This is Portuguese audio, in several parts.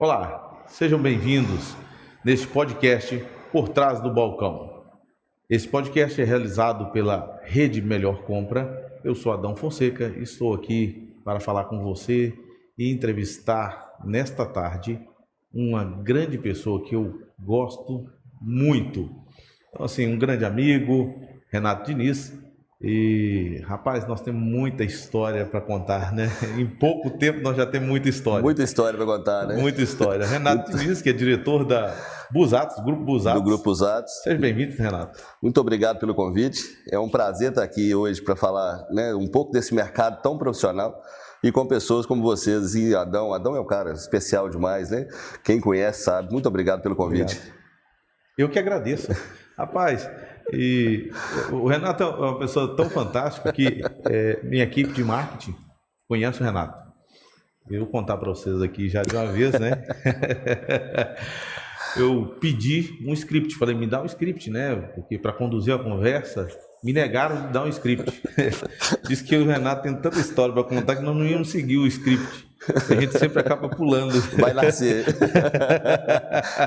Olá, sejam bem-vindos neste podcast Por Trás do Balcão. Esse podcast é realizado pela Rede Melhor Compra. Eu sou Adão Fonseca e estou aqui para falar com você e entrevistar nesta tarde uma grande pessoa que eu gosto muito. Então, assim, um grande amigo, Renato Diniz. E, rapaz, nós temos muita história para contar, né? Em pouco tempo nós já temos muita história. Muita história para contar, né? Muita história. Renato Diniz, que é diretor da Busatos, Grupo Busatos. Do Grupo Busatos. Seja bem-vindo, Renato. Muito obrigado pelo convite. É um prazer estar aqui hoje para falar, né, um pouco desse mercado tão profissional e com pessoas como vocês. E Adão é um cara especial demais, né? Quem conhece sabe. Muito obrigado pelo convite. Obrigado. Eu que agradeço. Rapaz, e o Renato é uma pessoa tão fantástica que minha equipe de marketing conhece o Renato. Eu vou contar para vocês aqui já de uma vez, né? Eu pedi um script, falei, me dá um script, né? Porque para conduzir a conversa, me negaram de dar um script. Diz que o Renato tem tanta história para contar que nós não íamos seguir o script. A gente sempre acaba pulando. Vai nascer.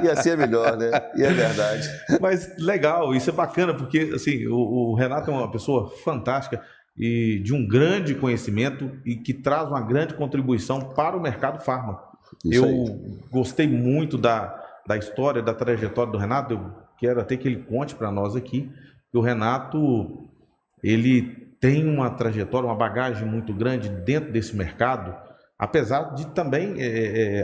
E assim é melhor, né? E é verdade. Mas legal, isso é bacana, porque assim, o Renato é uma pessoa fantástica e de um grande conhecimento e que traz uma grande contribuição para o mercado farma. Isso eu aí. Gostei muito da história, da trajetória do Renato. Eu quero até que ele conte para nós aqui que o Renato, ele tem uma trajetória, uma bagagem muito grande dentro desse mercado. Apesar de também,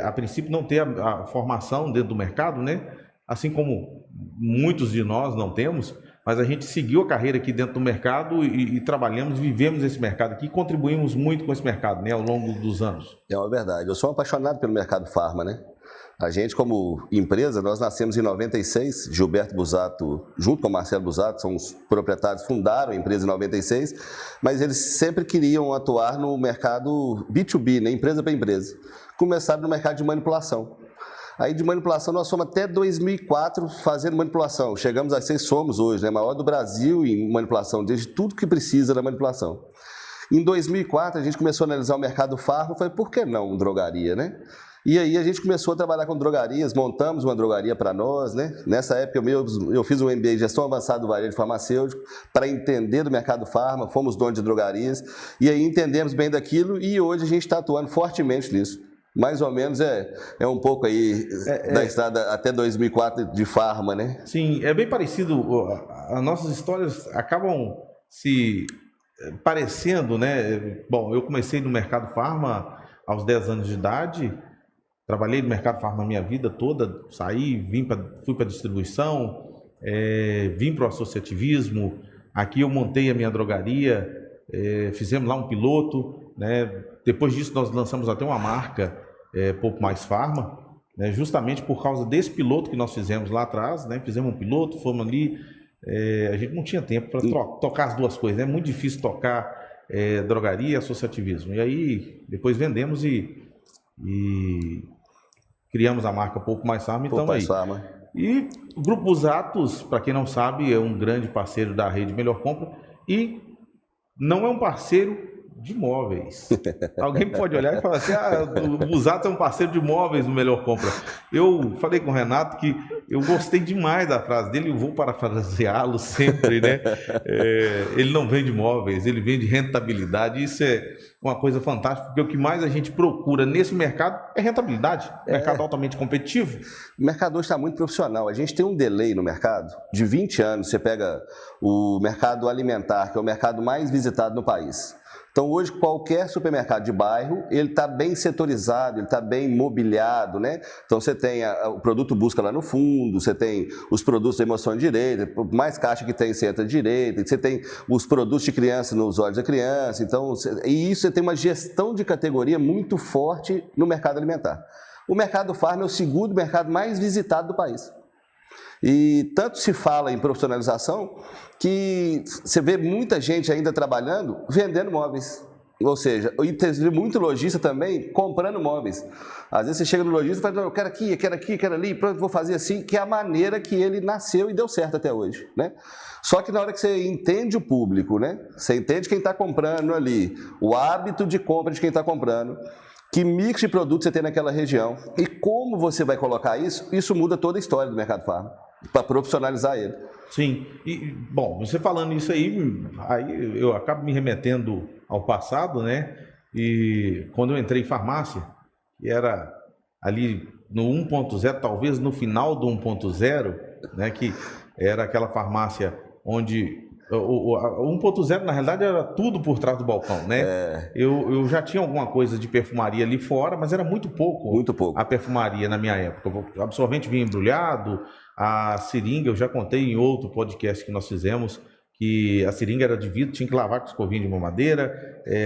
a princípio, não ter a formação dentro do mercado, né? Assim como muitos de nós não temos, mas a gente seguiu a carreira aqui dentro do mercado e trabalhamos, vivemos esse mercado aqui e contribuímos muito com esse mercado, né? Ao longo dos anos. É uma verdade. Eu sou apaixonado pelo mercado farma, né? A gente, como empresa, nós nascemos em 96, Gilberto Busato, junto com o Marcelo Busato, são os proprietários, fundaram a empresa em 96, mas eles sempre queriam atuar no mercado B2B, né? Empresa para empresa. Começaram no mercado de manipulação. Aí de manipulação nós fomos até 2004 fazendo manipulação. Chegamos a ser, somos hoje, né? Maior do Brasil em manipulação, desde tudo que precisa da manipulação. Em 2004 a gente começou a analisar o mercado farma, falei, por que não drogaria, né? E aí a gente começou a trabalhar com drogarias, montamos uma drogaria para nós, né? Nessa época eu fiz um MBA em Gestão Avançada do Varejo Farmacêutico para entender do mercado farma, fomos donos de drogarias e aí entendemos bem daquilo e hoje a gente está atuando fortemente nisso. Mais ou menos é um pouco aí da estrada até 2004 de farma, né? Sim, é bem parecido. As nossas histórias acabam se parecendo, né? Bom, eu comecei no mercado farma aos 10 anos de idade. Trabalhei no mercado farma a minha vida toda, saí, fui para a distribuição, vim para o associativismo, aqui eu montei a minha drogaria, fizemos lá um piloto, né? Depois disso nós lançamos até uma marca, Pouco Mais Farma, né? Justamente por causa desse piloto que nós fizemos lá atrás, né? Fizemos um piloto, fomos ali, a gente não tinha tempo para tocar as duas coisas, é muito difícil tocar drogaria e associativismo, e aí depois vendemos e criamos a marca Pouco Mais Farma, então aí. Farma. E o Grupo Busatos, para quem não sabe, é um grande parceiro da Rede Melhor Compra e não é um parceiro de móveis. Alguém pode olhar e falar assim, o Busatos é um parceiro de móveis no Melhor Compra. Eu falei com o Renato que eu gostei demais da frase dele, eu vou parafraseá-lo sempre, né? Ele não vende móveis, ele vende rentabilidade. Isso é uma coisa fantástica, porque o que mais a gente procura nesse mercado é rentabilidade. Mercado altamente competitivo. O mercado hoje está muito profissional. A gente tem um delay no mercado de 20 anos. Você pega o mercado alimentar, que é o mercado mais visitado no país. Então hoje qualquer supermercado de bairro, ele está bem setorizado, ele está bem mobiliado, né? Então você tem o produto busca lá no fundo, você tem os produtos da emoção direita, mais caixa que tem, você entra direita, você tem os produtos de criança nos olhos da criança, então, e isso você tem uma gestão de categoria muito forte no mercado alimentar. O mercado farma é o segundo mercado mais visitado do país. E tanto se fala em profissionalização que você vê muita gente ainda trabalhando vendendo móveis. Ou seja, e tem muito lojista também comprando móveis. Às vezes você chega no lojista e fala, não, eu quero aqui, quero ali, pronto, vou fazer assim, que é a maneira que ele nasceu e deu certo até hoje, né? Só que na hora que você entende o público, né? Você entende quem está comprando ali, o hábito de compra de quem está comprando, que mix de produtos você tem naquela região e como você vai colocar isso muda toda a história do mercado farma, para profissionalizar ele. Sim, e bom, você falando isso aí eu acabo me remetendo ao passado, né? E quando eu entrei em farmácia, que era ali no 1.0, talvez no final do 1.0, né? Que era aquela farmácia onde o 1.0 na realidade era tudo por trás do balcão, né? Eu já tinha alguma coisa de perfumaria ali fora, mas era muito pouco a perfumaria na minha época. O absorvente vinha embrulhado, a seringa, eu já contei em outro podcast que nós fizemos, que a seringa era de vidro, tinha que lavar com escovinha de mamadeira,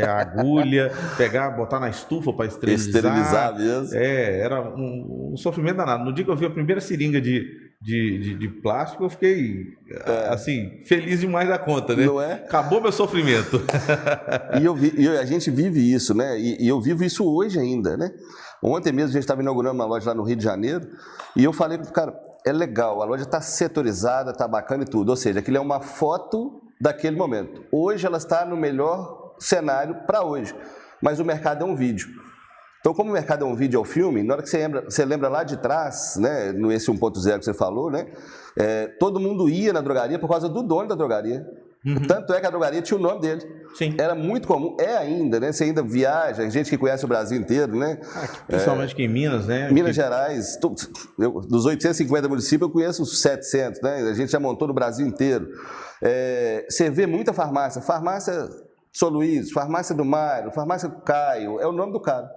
a agulha, pegar, botar na estufa para esterilizar. Esterilizar mesmo. Era um sofrimento danado. No dia que eu vi a primeira seringa de plástico, eu fiquei, assim, feliz demais da conta, né? Não é? Acabou meu sofrimento. E a gente vive isso, né? E eu vivo isso hoje ainda, né? Ontem mesmo a gente estava inaugurando uma loja lá no Rio de Janeiro e eu falei para o cara, é legal, a loja está setorizada, está bacana e tudo. Ou seja, aquilo é uma foto daquele momento. Hoje ela está no melhor cenário para hoje, mas o mercado é um vídeo. Então, como o mercado é um vídeo, é um filme, na hora que você lembra lá de trás, né, no esse 1.0 que você falou, né, todo mundo ia na drogaria por causa do dono da drogaria. Uhum. Tanto é que a drogaria tinha o nome dele. Sim. Era muito comum, ainda, né? Você ainda viaja, gente que conhece o Brasil inteiro, né? Principalmente aqui em Minas, né? Minas Gerais, dos 850 municípios eu conheço uns 700, né? A gente já montou no Brasil inteiro. Você vê muita farmácia, farmácia São Luís, farmácia do Mário, farmácia do Caio, é o nome do cara.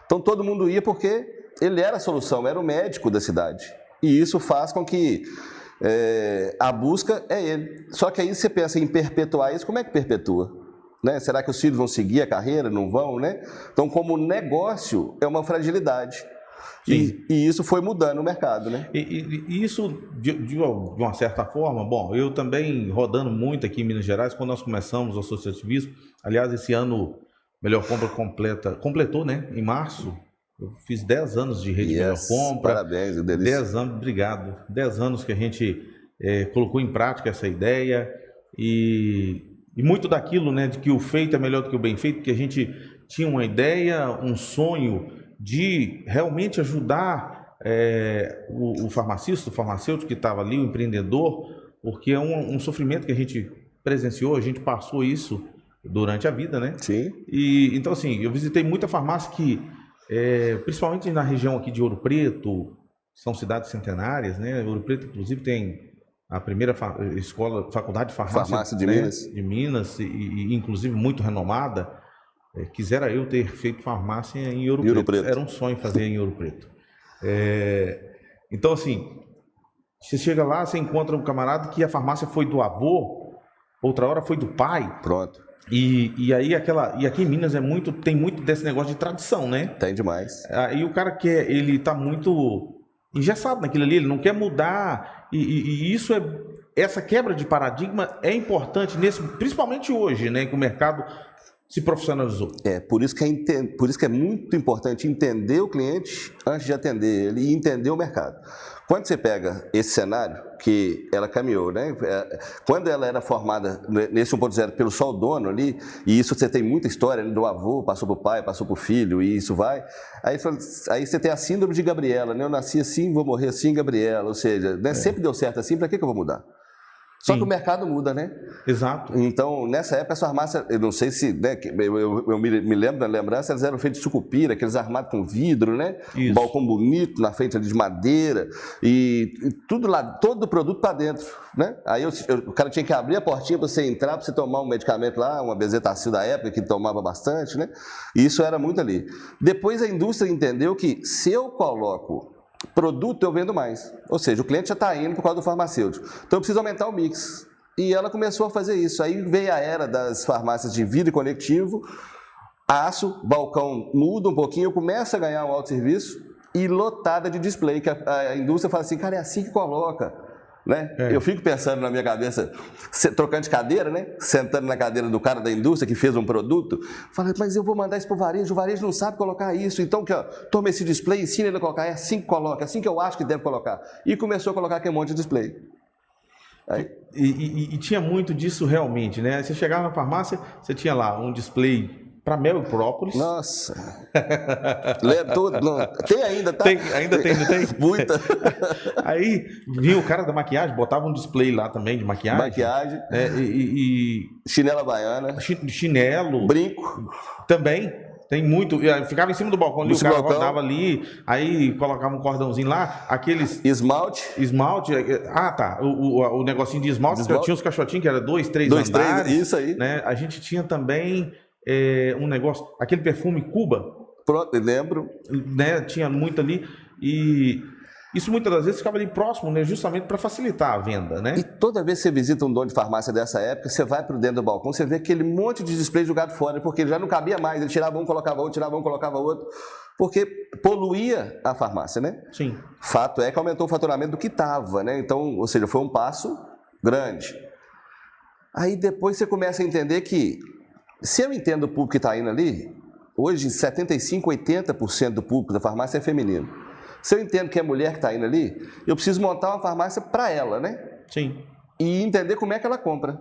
Então todo mundo ia porque ele era a solução, era o médico da cidade. E isso faz com que a busca é ele. Só que aí você pensa em perpetuar isso, como é que perpetua? Né? Será que os filhos vão seguir a carreira? Não vão, né? Então, como negócio, é uma fragilidade. E isso foi mudando o mercado, né? E isso, de uma certa forma, bom, eu também rodando muito aqui em Minas Gerais, quando nós começamos o associativismo, aliás, esse ano, Melhor Compra completou, né? Em março, eu fiz 10 anos de rede Melhor Compra. Parabéns, delícia. 10 anos, obrigado. 10 anos que a gente colocou em prática essa ideia e muito daquilo, né, de que o feito é melhor do que o bem feito, porque a gente tinha uma ideia, um sonho de realmente ajudar o farmacista, o farmacêutico que estava ali, o empreendedor, porque é um sofrimento que a gente presenciou, a gente passou isso durante a vida, né? Sim. E então, assim, eu visitei muita farmácia que, principalmente na região aqui de Ouro Preto, são cidades centenárias, né? Ouro Preto, inclusive, tem a primeira faculdade de farmácia de Minas. De Minas, e inclusive muito renomada. Quisera eu ter feito farmácia em Ouro Preto. Era um sonho fazer em Ouro Preto. Então, assim, você chega lá, você encontra um camarada que a farmácia foi do avô, outra hora foi do pai. Pronto. E aí e aqui em Minas tem muito desse negócio de tradição, né? Tem demais. Aí o cara ele tá muito engessado naquilo ali, ele não quer mudar, e isso essa quebra de paradigma é importante principalmente hoje, né, que o mercado se profissionalizou. Por isso que é muito importante entender o cliente antes de atender ele e entender o mercado. Quando você pega esse cenário, que ela caminhou, né? Quando ela era formada nesse 1.0 pelo só o dono ali, e isso você tem muita história, né? Do avô, passou para o pai, passou para o filho, e isso vai. Aí você tem a síndrome de Gabriela, né? Eu nasci assim, vou morrer assim, Gabriela. Ou seja, né? Sempre deu certo assim, para que eu vou mudar? Só que o mercado muda, né? Exato. Então, nessa época, essa farmácia, eu não sei se, né, eu me lembro da lembrança, elas eram feitas de sucupira, aqueles armados com vidro, né? Isso. Um balcão bonito na frente ali de madeira e tudo lá, todo o produto para dentro, né? Aí o cara tinha que abrir a portinha para você entrar, para você tomar um medicamento lá, uma bezetacil da época, que tomava bastante, né? E isso era muito ali. Depois a indústria entendeu que se eu coloco produto, eu vendo mais. Ou seja, o cliente já está indo por causa do farmacêutico. Então eu preciso aumentar o mix. E ela começou a fazer isso. Aí veio a era das farmácias de vidro conectivo, aço, balcão muda um pouquinho, começa a ganhar um autosserviço e lotada de display, que a indústria fala assim, cara, é assim que coloca. Né? Eu fico pensando na minha cabeça, trocando de cadeira, né? Sentando na cadeira do cara da indústria que fez um produto, falando, mas eu vou mandar isso para o varejo não sabe colocar isso, então que, ó, toma esse display, ensina ele a colocar, é assim que coloca, é assim que eu acho que deve colocar. E começou a colocar aquele monte de display. Aí... E tinha muito disso realmente, né? Você chegava na farmácia, você tinha lá um display para Meliprópolis. Nossa. Lembra tudo? Não. Tem ainda, tá? Ainda tem, não tem? Muita. Aí vinha o cara da maquiagem, botava um display lá também de maquiagem. Maquiagem. Chinela baiana. Chinelo. Brinco. Também. Tem muito. Ficava em cima do balcão ali, o cara rodava ali, aí colocava um cordãozinho lá, aqueles. Esmalte. Ah, tá. O negocinho de esmalte. Tinha os caixotinhos que era 2, 3 andares. Isso aí. Né? A gente tinha também um negócio, aquele perfume Cuba. Pronto, eu lembro. Né? Tinha muito ali. E isso muitas das vezes ficava ali próximo, né? Justamente para facilitar a venda, né? E toda vez que você visita um dono de farmácia dessa época, você vai para dentro do balcão, você vê aquele monte de display jogado fora, porque ele já não cabia mais, ele tirava um, colocava outro, tirava um, colocava outro, porque poluía a farmácia, né? Sim. Fato é que aumentou o faturamento do que estava, né? Então, ou seja, foi um passo grande. Aí depois você começa a entender que, se eu entendo o público que está indo ali, hoje 75, 80% do público da farmácia é feminino. Se eu entendo que é mulher que está indo ali, eu preciso montar uma farmácia para ela, né? Sim. E entender como é que ela compra.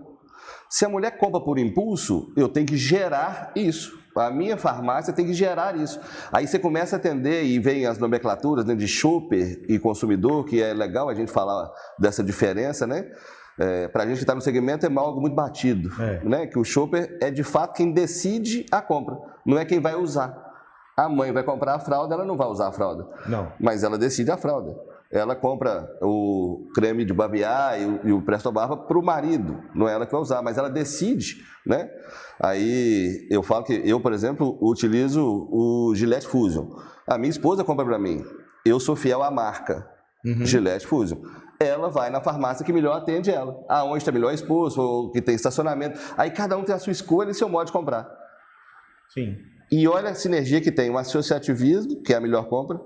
Se a mulher compra por impulso, eu tenho que gerar isso. A minha farmácia tem que gerar isso. Aí você começa a atender e vem as nomenclaturas, né, de shopper e consumidor, que é legal a gente falar dessa diferença, né? Para a gente que está no segmento é algo muito batido, né? Que o shopper é de fato quem decide a compra, não é quem vai usar. A mãe vai comprar a fralda, ela não vai usar a fralda. Não. Mas ela decide a fralda. Ela compra o creme de barbear e o Presto Barba para o marido. Não é ela que vai usar, mas ela decide, né? Aí eu falo que eu, por exemplo, utilizo o Gillette Fusion. A minha esposa compra para mim. Eu sou fiel à marca Gillette Fusion. Ela vai na farmácia que melhor atende ela. Aonde está melhor exposto, ou que tem estacionamento. Aí cada um tem a sua escolha e seu modo de comprar. Sim. E olha a sinergia que tem o associativismo, que é a melhor compra,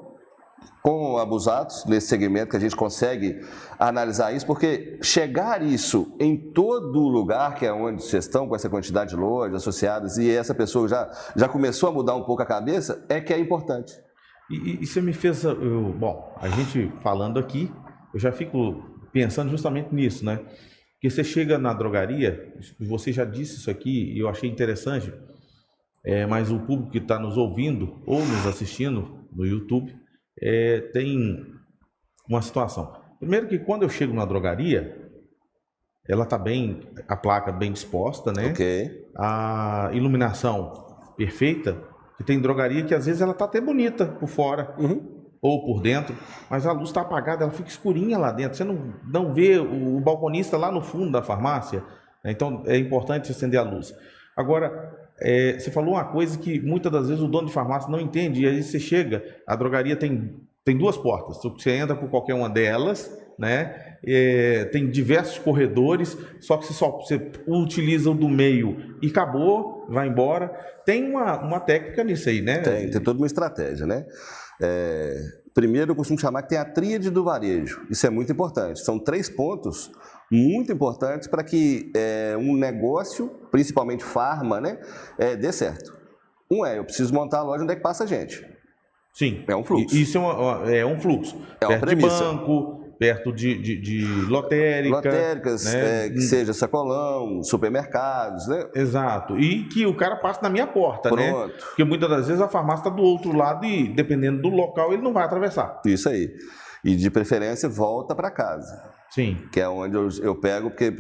com abusados, nesse segmento que a gente consegue analisar isso, porque chegar isso em todo lugar, que é onde vocês estão, com essa quantidade de lojas associadas, e essa pessoa já começou a mudar um pouco a cabeça, é que é importante. E você me fez... bom, a gente falando aqui, eu já fico pensando justamente nisso, né? Porque você chega na drogaria, você já disse isso aqui, e eu achei interessante... mas o público que está nos ouvindo ou nos assistindo no YouTube tem uma situação. Primeiro que quando eu chego na drogaria, ela está bem, a placa bem disposta, né? Ok. A iluminação perfeita, que tem drogaria que às vezes ela está até bonita por fora ou por dentro, mas a luz está apagada, ela fica escurinha lá dentro. Você não vê o balconista lá no fundo da farmácia, né? Então é importante acender a luz. Agora, você falou uma coisa que muitas das vezes o dono de farmácia não entende, e aí você chega, a drogaria tem 2 portas, você entra por qualquer uma delas, né? Tem diversos corredores, só que você utiliza o do meio e acabou, vai embora. Tem uma técnica nisso aí, né? Tem toda uma estratégia, né? Primeiro eu costumo chamar que tem a tríade do varejo, isso é muito importante, são 3 pontos muito importantes para que um negócio, principalmente farma, né, dê certo. Eu preciso montar a loja onde é que passa a gente. Sim. É um fluxo. Isso é um fluxo. É uma perto premissa. de banco, perto de lotérica. Lotéricas, né? Que seja sacolão, supermercados, né? Exato. E que o cara passe na minha porta, né? Pronto. Porque muitas das vezes a farmácia está do outro lado e, dependendo do local, ele não vai atravessar. Isso aí. E de preferência, volta para casa. Sim. Que é onde eu pego, porque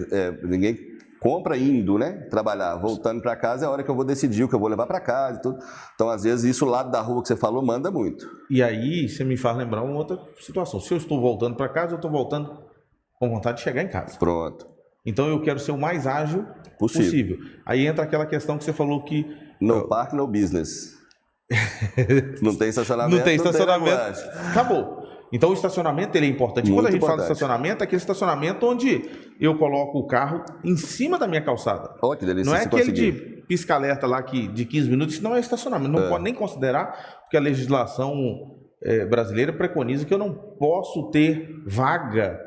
ninguém compra indo, né? Trabalhar. Voltando para casa é a hora que eu vou decidir o que eu vou levar para casa e tudo. Então, às vezes, isso lá da rua que você falou manda muito. E aí, você me faz lembrar uma outra situação. Se eu estou voltando para casa, eu estou voltando com vontade de chegar em casa. Pronto. Então, eu quero ser o mais ágil possível. Aí entra aquela questão que você falou que... No parque, no business. Não tem estacionamento. Não tem estacionamento. Não tem. Acabou. Então o estacionamento ele é importante. Muito Quando a gente importante. fala de estacionamento, é aquele estacionamento onde eu coloco o carro em cima da minha calçada. Ó, que delícia. Não é aquele de pisca-alerta lá de 15 minutos, isso não é estacionamento. Não pode nem considerar, porque a legislação brasileira preconiza que eu não posso ter vaga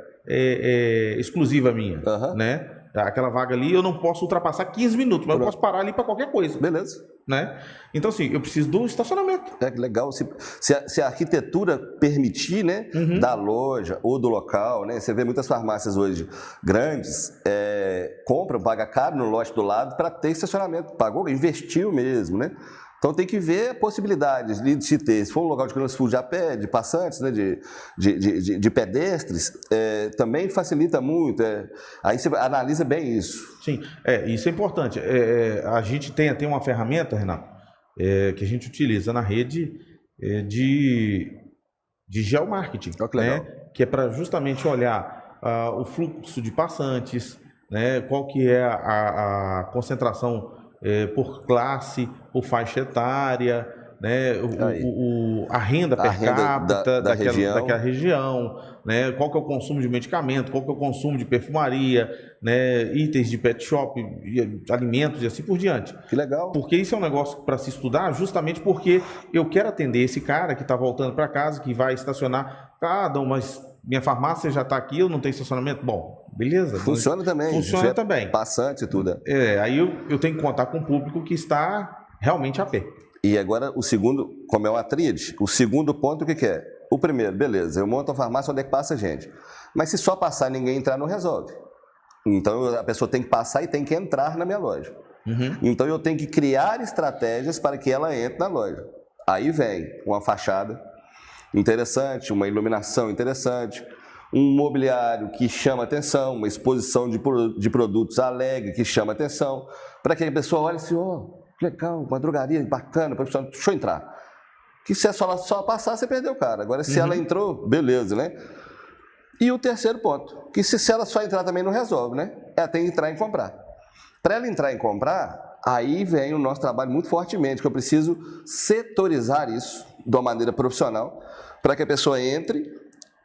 exclusiva minha. Né? Aquela vaga ali, eu não posso ultrapassar 15 minutos, mas eu posso parar ali para qualquer coisa. Beleza. Né? Então, assim, eu preciso do estacionamento. É legal. Se a arquitetura permitir, né, da loja ou do local, né? Você vê muitas farmácias hoje grandes, compram, paga caro no lote do lado para ter estacionamento. Pagou, investiu mesmo, né? Então tem que ver possibilidades de se ter. Se for um local de crianças de a pé, de passantes, né, de pedestres, também facilita muito. Aí você analisa bem isso. Sim, isso é importante. A gente tem uma ferramenta, Renato, que a gente utiliza na rede de geomarketing, Olha que legal. né, que é para justamente olhar o fluxo de passantes, né, qual que é a concentração por classe, por faixa etária, né, a renda per capita daquela região, né, qual que é o consumo de medicamento, qual que é o consumo de perfumaria, né, itens de pet shop, alimentos e assim por diante. Que legal. Porque isso é um negócio para se estudar, justamente porque eu quero atender esse cara que está voltando para casa, que vai estacionar. Não, mas minha farmácia já está aqui, eu não tenho estacionamento. Bom, beleza. Funciona também. Funciona também. Passante e tudo. Aí eu tenho que contar com o público que está realmente a pé. E agora o segundo, como é uma tríade, o segundo ponto o que é? O primeiro, beleza, eu monto a farmácia onde é que passa gente. Mas se só passar e ninguém entrar, não resolve. Então a pessoa tem que passar e tem que entrar na minha loja. Então eu tenho que criar estratégias para que ela entre na loja. Aí vem uma fachada interessante, uma iluminação interessante, um mobiliário que chama atenção, uma exposição de produtos alegre que chama atenção, para que a pessoa olhe assim, legal, uma drogaria bacana, deixa eu entrar. Que se é só passar, você perdeu o cara. Agora, se ela entrou, beleza, né? E o terceiro ponto, que se ela só entrar também não resolve, né? Ela tem que entrar e comprar. Para ela entrar e comprar, aí vem o nosso trabalho muito fortemente, que eu preciso setorizar isso de uma maneira profissional, para que a pessoa entre,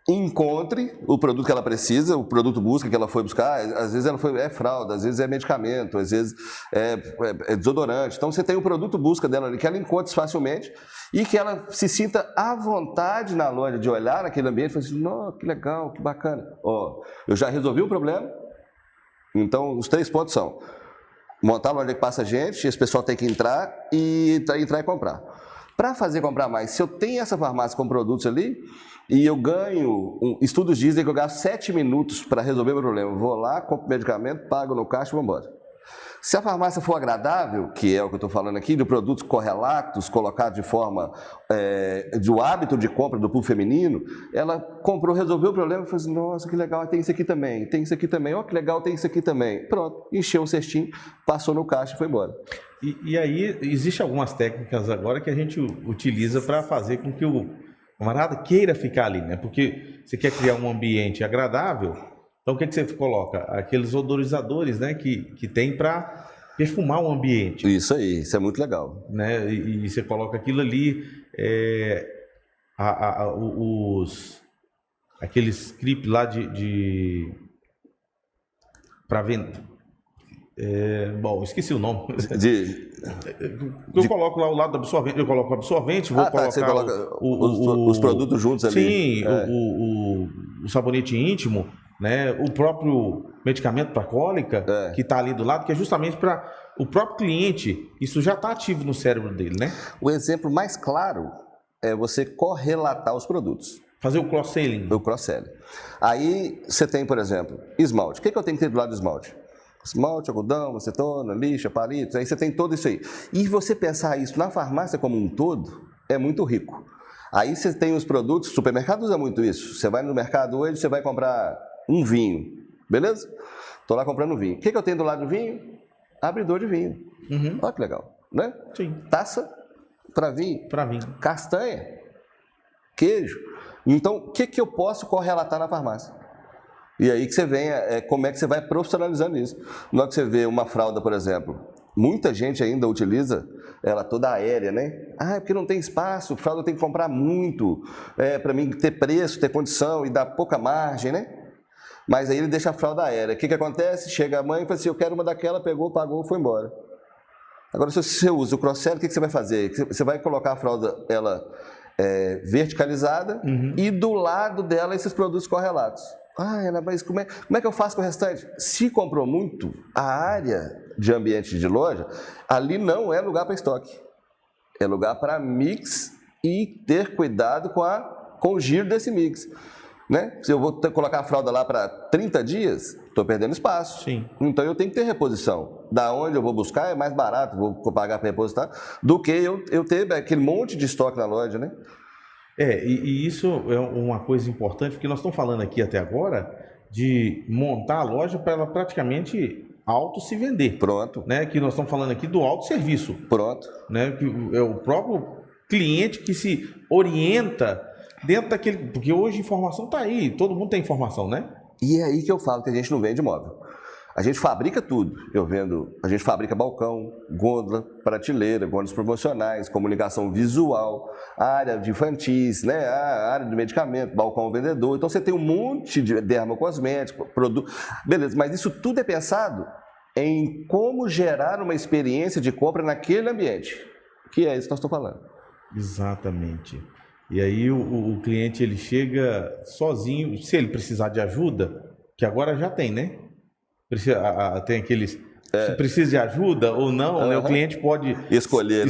encontre o produto que ela precisa, o produto busca que ela foi buscar. Às vezes é fralda, às vezes é medicamento, às vezes é desodorante. Então você tem o produto busca dela ali, que ela encontre facilmente e que ela se sinta à vontade na loja de olhar naquele ambiente e falar assim, nossa, que legal, que bacana. Eu já resolvi o problema. Então os 3 pontos são montar a loja que passa gente, esse pessoal tem que entrar e comprar. Para fazer comprar mais, se eu tenho essa farmácia com produtos ali e eu ganho, estudos dizem que eu gasto 7 minutos para resolver o meu problema. Vou lá, compro medicamento, pago no caixa e vou embora. Se a farmácia for agradável, que é o que eu estou falando aqui, de produtos correlatos, colocados de forma do hábito de compra do público feminino, ela comprou, resolveu o problema e falou assim, nossa, que legal, tem isso aqui também, tem isso aqui também, que legal, tem isso aqui também. Pronto, encheu o cestinho, passou no caixa e foi embora. E aí, existem algumas técnicas agora que a gente utiliza para fazer com que o camarada queira ficar ali, né? Porque você quer criar um ambiente agradável, então o que você coloca? Aqueles odorizadores, né? Que tem para perfumar o ambiente. Isso aí, isso é muito legal. Né? E você coloca aquilo ali, aqueles script lá para vender. Bom, esqueci o nome. Eu coloco lá o lado do absorvente, eu coloco o absorvente, vou colocar você coloca os produtos juntos ali. Sim, o sabonete íntimo, né? O próprio medicamento para cólica, que está ali do lado, que é justamente para o próprio cliente, isso já está ativo no cérebro dele, né? O exemplo mais claro é você correlatar os produtos. Fazer o cross-selling. O cross-selling. Aí você tem, por exemplo, esmalte. O que eu tenho que ter do lado do esmalte? Esmalte, algodão, acetona, lixa, palitos, aí você tem tudo isso aí. E você pensar isso na farmácia como um todo, é muito rico. Aí você tem os produtos, o supermercado usa muito isso. Você vai no mercado hoje, você vai comprar um vinho, beleza? Estou lá comprando um vinho. O que eu tenho do lado do vinho? Abridor de vinho. Olha que legal, né? Sim. Taça para vinho. Para vinho. Castanha, queijo. Então, o que eu posso correlatar na farmácia? E aí que você vem, como é que você vai profissionalizando isso. Na hora que você vê uma fralda, por exemplo, muita gente ainda utiliza ela toda aérea, né? É porque não tem espaço, fralda tem que comprar muito, para mim ter preço, ter condição e dar pouca margem, né? Mas aí ele deixa a fralda aérea. O que acontece? Chega a mãe e fala assim, eu quero uma daquela, pegou, pagou, foi embora. Agora, se você usa o cross-selling, o que você vai fazer? Você vai colocar a fralda, ela verticalizada e do lado dela esses produtos correlatos. Ah, Ana, mas como é que eu faço com o restante? Se comprou muito, a área de ambiente de loja, ali não é lugar para estoque. É lugar para mix e ter cuidado com o giro desse mix. Né? Se eu vou colocar a fralda lá para 30 dias, estou perdendo espaço. Sim. Então eu tenho que ter reposição. Da onde eu vou buscar é mais barato, vou pagar para repositar, do que eu ter aquele monte de estoque na loja, né? E isso é uma coisa importante, porque nós estamos falando aqui até agora de montar a loja para ela praticamente auto se vender. Pronto. Né? Que nós estamos falando aqui do autosserviço. Pronto. Né? Que é o próprio cliente que se orienta dentro daquele... Porque hoje a informação está aí, todo mundo tem informação, né? E é aí que eu falo que a gente não vende móvel. A gente fabrica tudo. A gente fabrica balcão, gôndola, prateleira, gôndolas promocionais, comunicação visual, área de infantis, né? A área de medicamento, balcão vendedor. Então você tem um monte de dermocosmético, produto. Beleza, mas isso tudo é pensado em como gerar uma experiência de compra naquele ambiente. Que é isso que nós estamos falando. Exatamente. E aí o cliente ele chega sozinho, se ele precisar de ajuda, que agora já tem, né? Tem aqueles... Se precisa de ajuda ou não, né? O cliente pode escolher.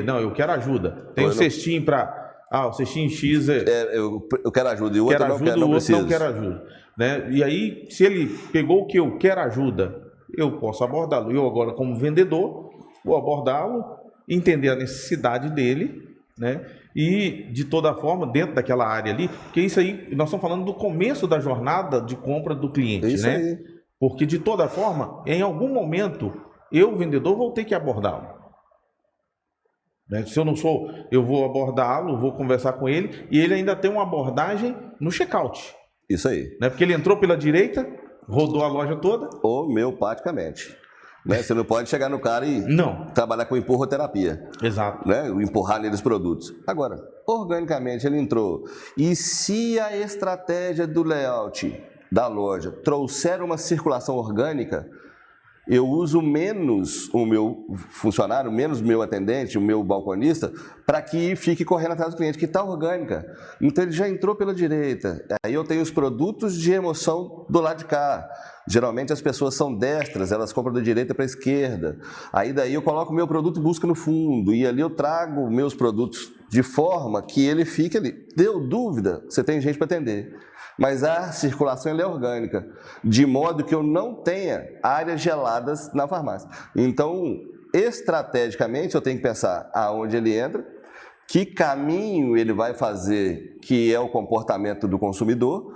Não, eu quero ajuda. Tem um cestinho para... o cestinho X eu quero ajuda. E o outro não quer ajuda. Né? E aí, se ele pegou o que eu quero ajuda, eu posso abordá-lo. Eu agora, como vendedor, vou abordá-lo, entender a necessidade dele, né? E, de toda forma, dentro daquela área ali, porque isso aí, nós estamos falando do começo da jornada de compra do cliente, isso, né? Aí. Porque, de toda forma, em algum momento, eu, vendedor, vou ter que abordá-lo. Né? Se eu não sou, eu vou abordá-lo, vou conversar com ele, e ele ainda tem uma abordagem no check-out. Isso aí. Né? Porque ele entrou pela direita, rodou a loja toda. Homeopaticamente. Né? Você não pode chegar no cara e trabalhar com empurroterapia. Exato. Né? Empurrar neles produtos. Agora, organicamente ele entrou. E se a estratégia do layout da loja trouxer uma circulação orgânica, eu uso menos o meu funcionário, menos o meu atendente, o meu balconista, para que fique correndo atrás do cliente, que está orgânica. Então ele já entrou pela direita. Aí eu tenho os produtos de emoção do lado de cá. Geralmente as pessoas são destras, elas compram da direita para a esquerda. Aí daí eu coloco o meu produto e busca no fundo. E ali eu trago meus produtos de forma que ele fique ali. Deu dúvida? Você tem gente para atender. Mas a circulação ela é orgânica, de modo que eu não tenha áreas geladas na farmácia. Então, estrategicamente, eu tenho que pensar aonde ele entra, que caminho ele vai fazer, que é o comportamento do consumidor,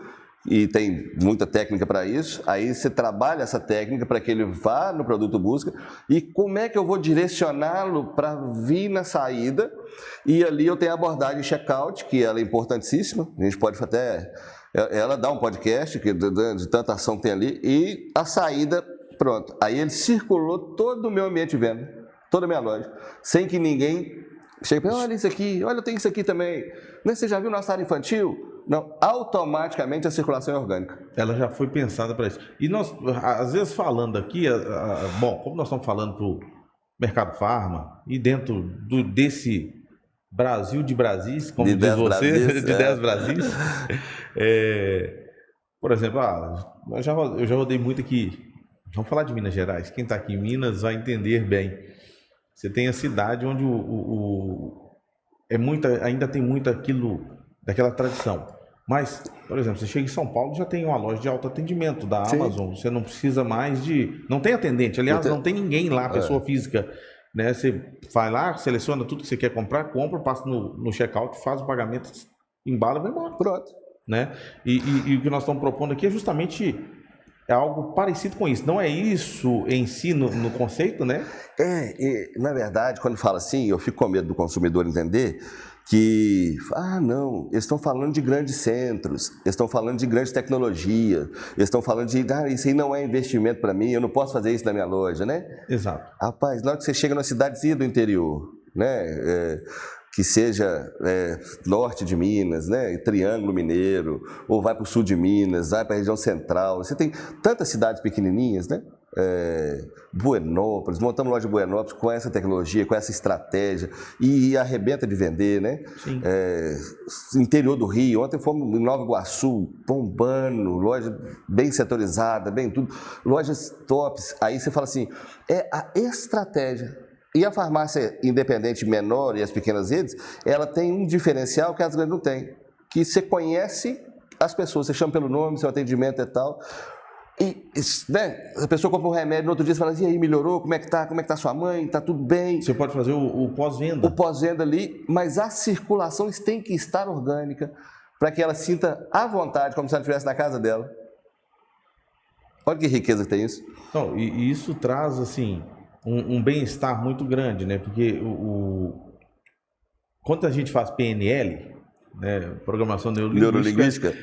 e tem muita técnica para isso. Aí você trabalha essa técnica para que ele vá no produto busca, e como é que eu vou direcioná-lo para vir na saída, e ali eu tenho a abordagem check-out, que ela é importantíssima, a gente pode até... Ela dá um podcast de tanta ação que tem ali, e a saída, pronto. Aí ele circulou todo o meu ambiente de venda, toda a minha loja, sem que ninguém chegue para olha isso aqui, olha, eu tenho isso aqui também. Você já viu nossa área infantil? Não, automaticamente a circulação é orgânica. Ela já foi pensada para isso. E nós, às vezes falando aqui, bom, como nós estamos falando para o mercado farma, e dentro desse... Brasil de Brasis, como diz você, Brasis, de 10 Brasis. Por exemplo, eu já rodei muito aqui. Vamos falar de Minas Gerais. Quem está aqui em Minas vai entender bem. Você tem a cidade onde ainda tem muito aquilo, daquela tradição. Mas, por exemplo, você chega em São Paulo, já tem uma loja de autoatendimento da Amazon. Você não precisa mais de... Não tem atendente. Aliás, não tem ninguém lá, pessoa física. Né? Você vai lá, seleciona tudo que você quer comprar, compra, passa no checkout, faz o pagamento, embala e vai embora. Pronto. Né? E o que nós estamos propondo aqui é justamente algo parecido com isso. Não é isso em si no conceito, né? Na verdade, quando fala assim, eu fico com medo do consumidor entender que, não, eles estão falando de grandes centros, eles estão falando de grande tecnologia, eles estão falando de, isso aí não é investimento para mim, eu não posso fazer isso na minha loja, né? Exato. Rapaz, na hora que você chega numa cidadezinha do interior, né, que seja norte de Minas, né, Triângulo Mineiro, ou vai para o sul de Minas, vai para a região central, você tem tantas cidades pequenininhas, né? Buenópolis, montamos loja de Buenópolis com essa tecnologia, com essa estratégia, e arrebenta de vender, né? Interior do Rio, ontem fomos em Nova Iguaçu, bombando, loja bem setorizada, bem tudo, lojas tops. Aí você fala assim, é a estratégia. E a farmácia independente menor e as pequenas redes, ela tem um diferencial que as grandes não têm, que você conhece as pessoas, você chama pelo nome, seu atendimento é tal. E, né, a pessoa compra um remédio, no outro dia você fala assim, e aí, melhorou? Como é que tá sua mãe? Tá tudo bem? Você pode fazer o pós-venda. O pós-venda ali, mas a circulação tem que estar orgânica para que ela sinta à vontade, como se ela estivesse na casa dela. Olha que riqueza que tem isso. Então, e isso traz, assim, um bem-estar muito grande, né? Porque quando a gente faz PNL, né, programação neurolinguística,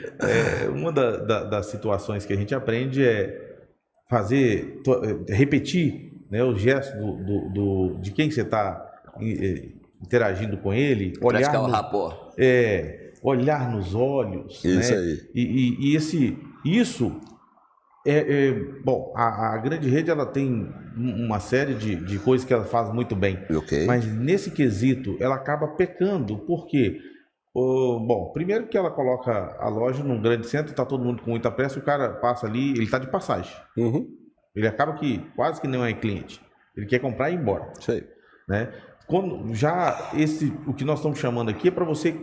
uma das situações que a gente aprende é repetir, né, o gesto de quem você está interagindo com ele, praticar o rapport. Olhar nos olhos, isso, né? Aí. Isso bom, a grande rede ela tem uma série de coisas que ela faz muito bem, mas nesse quesito ela acaba pecando, porque bom, primeiro que ela coloca a loja num grande centro, está todo mundo com muita pressa, o cara passa ali, ele está de passagem. Ele acaba que quase que não é cliente. Ele quer comprar e ir embora. Sei. Né? O que nós estamos chamando aqui é para você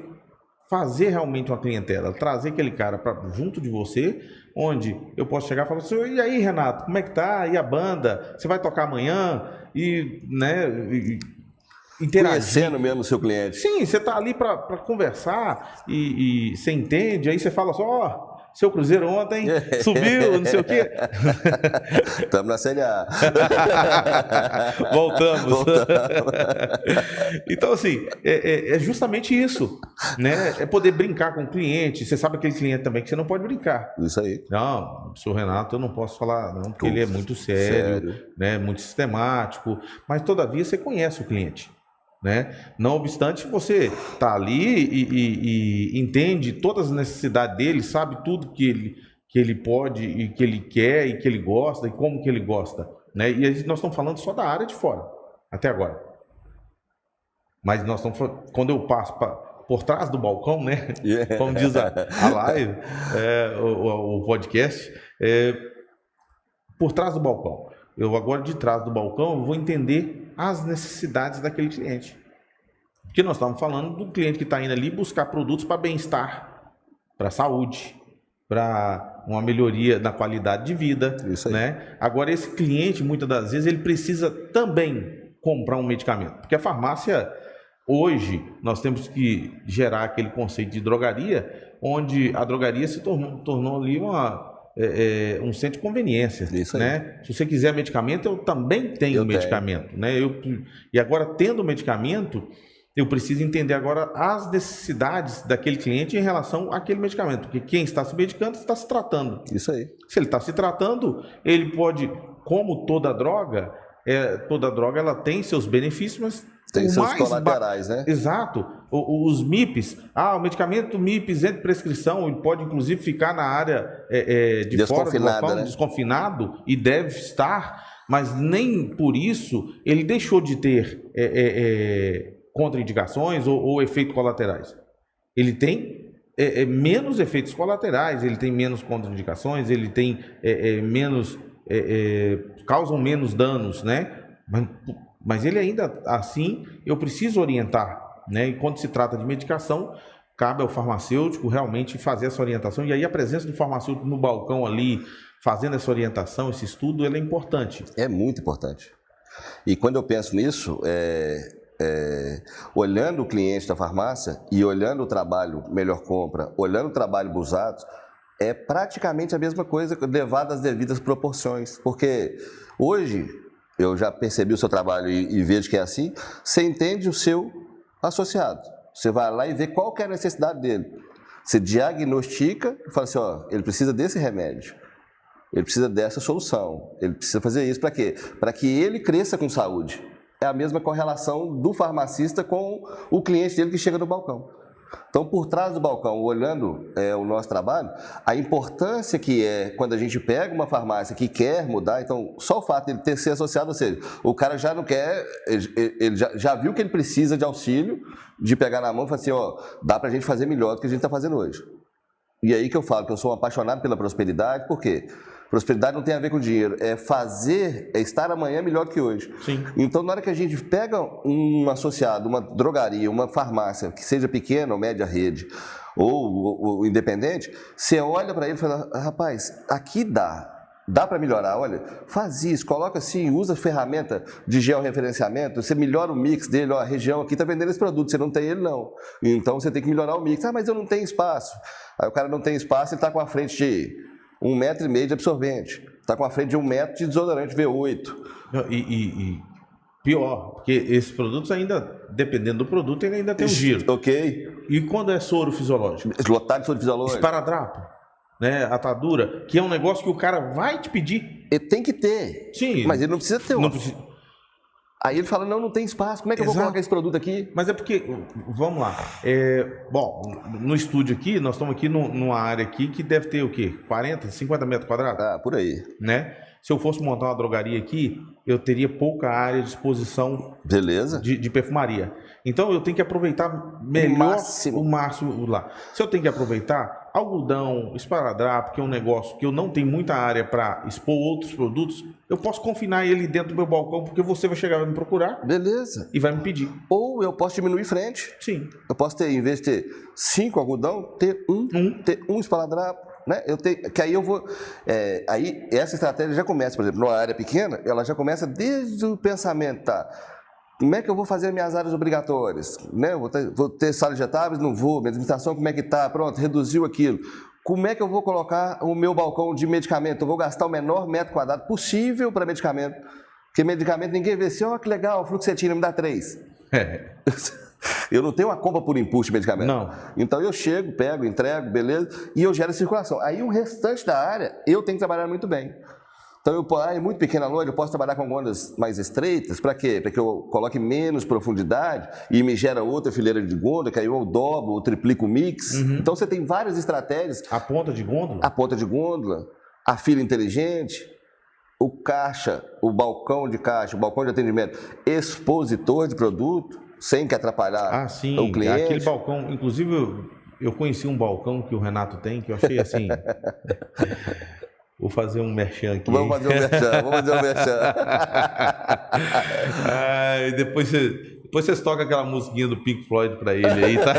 fazer realmente uma clientela, trazer aquele cara para junto de você, onde eu posso chegar e falar assim, e aí, Renato, como é que tá? E a banda? Você vai tocar amanhã? E, né... Conhecendo mesmo o seu cliente. Sim, você está ali para conversar e você entende, aí você fala só, seu Cruzeiro ontem subiu, não sei o quê. Estamos na Série A. Voltamos. Então, assim, é justamente isso, né? É poder brincar com o cliente. Você sabe aquele cliente também que você não pode brincar. Isso aí. Não, senhor Renato, eu não posso falar não, porque ele é muito sério, né? Muito sistemático, mas todavia você conhece o cliente. Né? Não obstante, você está ali e entende todas as necessidades dele, sabe tudo que ele pode e que ele quer e que ele gosta e como que ele gosta, né? E nós estamos falando só da área de fora, até agora. Mas nós estamos falando, quando eu passo por trás do balcão, né? Como diz a live, o podcast, por trás do balcão. Eu agora, de trás do balcão, eu vou entender as necessidades daquele cliente. Porque nós estamos falando do cliente que está indo ali buscar produtos para bem-estar, para saúde, para uma melhoria na qualidade de vida. Isso aí. Né? Agora, esse cliente, muitas das vezes, ele precisa também comprar um medicamento. Porque a farmácia, hoje, nós temos que gerar aquele conceito de drogaria, onde a drogaria se tornou ali um centro de conveniência. Isso aí. Né? Se você quiser medicamento, eu também tenho medicamento. Né? E agora, tendo medicamento, eu preciso entender agora as necessidades daquele cliente em relação àquele medicamento. Porque quem está se medicando está se tratando. Isso aí. Se ele está se tratando, ele pode, como toda droga ela tem seus benefícios, mas tem seus colaterais, né? Exato. Os MIPs, o medicamento MIP isento de prescrição, ele pode inclusive ficar na área de fora do local, né? Desconfinado, e deve estar, mas nem por isso ele deixou de ter contraindicações ou efeitos colaterais. Ele tem menos efeitos colaterais, ele tem menos contraindicações, ele tem causam menos danos, né? Mas ele ainda assim, eu preciso orientar, né? E quando se trata de medicação, cabe ao farmacêutico realmente fazer essa orientação, e aí a presença do farmacêutico no balcão ali, fazendo essa orientação, esse estudo, ele é importante. É muito importante. E quando eu penso nisso, olhando o cliente da farmácia e olhando o trabalho Melhor Compra, olhando o trabalho Busados, é praticamente a mesma coisa, levado às devidas proporções. Porque hoje, eu já percebi o seu trabalho e vejo que é assim, você entende o seu associado. Você vai lá e vê qual que é a necessidade dele. Você diagnostica e fala assim, ele precisa desse remédio, ele precisa dessa solução, ele precisa fazer isso para quê? Para que ele cresça com saúde. É a mesma correlação do farmacista com o cliente dele que chega no balcão. Então, por trás do balcão, olhando o nosso trabalho, a importância que é quando a gente pega uma farmácia que quer mudar, então, só o fato de ele ter se associado, ou seja, o cara já não quer, ele já viu que ele precisa de auxílio, de pegar na mão e falar assim, ó, dá pra gente fazer melhor do que a gente está fazendo hoje. E aí que eu falo que eu sou um apaixonado pela prosperidade, por quê? Prosperidade não tem a ver com dinheiro, é estar amanhã melhor que hoje. Sim. Então, na hora que a gente pega um associado, uma drogaria, uma farmácia, que seja pequena ou média rede, ou independente, você olha para ele e fala, rapaz, aqui dá para melhorar, olha, faz isso, coloca assim, usa ferramenta de georreferenciamento, você melhora o mix dele, ó, a região aqui está vendendo esse produto, você não tem ele não, então você tem que melhorar o mix. Mas eu não tenho espaço. Aí o cara não tem espaço, ele está com a frente de 1,5 m de absorvente, está com a frente de 1 metro de desodorante V8. E pior, porque esses produtos ainda, dependendo do produto, ele ainda tem um giro. Ok. E quando é soro fisiológico? Lotado de soro fisiológico. Esparadrapo, né? Atadura, que é um negócio que o cara vai te pedir. Ele tem que ter. Sim. Mas ele não precisa ter. Não precisa. Aí ele fala, não tem espaço, como é que eu vou colocar esse produto aqui? Mas é porque, vamos lá, bom, no estúdio aqui, nós estamos aqui numa área aqui que deve ter o quê? 40, 50 metros quadrados? Ah, por aí. Né? Se eu fosse montar uma drogaria aqui, eu teria pouca área de exposição. Beleza. De perfumaria. Então eu tenho que aproveitar melhor o máximo lá. Se eu tenho que aproveitar algodão, esparadrapo, que é um negócio que eu não tenho muita área para expor outros produtos, eu posso confinar ele dentro do meu balcão, porque você vai chegar, vai me procurar. Beleza. E vai me pedir. Ou eu posso diminuir frente. Sim. Eu posso ter, em vez de ter 5 algodão, ter um esparadrapo. Né? Que aí eu vou. Aí essa estratégia já começa, por exemplo, numa área pequena, ela já começa desde o pensamento, tá? Como é que eu vou fazer minhas áreas obrigatórias? Né? Vou ter sala de etáveis? Não vou. Minha administração, como é que tá? Pronto, reduziu aquilo. Como é que eu vou colocar o meu balcão de medicamento? Eu vou gastar o menor metro quadrado possível para medicamento. Porque medicamento ninguém vê assim, ó, que legal, fluoxetina, me dá 3. Eu não tenho uma compra por impulso de medicamento. Não. Então eu chego, pego, entrego, beleza, e eu gero circulação. Aí o restante da área, eu tenho que trabalhar muito bem. Então, é muito pequena loja, eu posso trabalhar com gôndolas mais estreitas, para quê? Para que eu coloque menos profundidade e me gera outra fileira de gôndola, que aí eu dobro ou triplico o mix. Então, você tem várias estratégias. A ponta de gôndola? A ponta de gôndola, a fila inteligente, o caixa, o balcão de caixa, o balcão de atendimento, expositor de produto, sem que atrapalhar o cliente. Aquele balcão, inclusive eu conheci um balcão que o Renato tem, que eu achei assim... Vou fazer um merchan aqui. Vamos fazer um merchan. Depois vocês tocam aquela musiquinha do Pink Floyd pra ele aí, tá?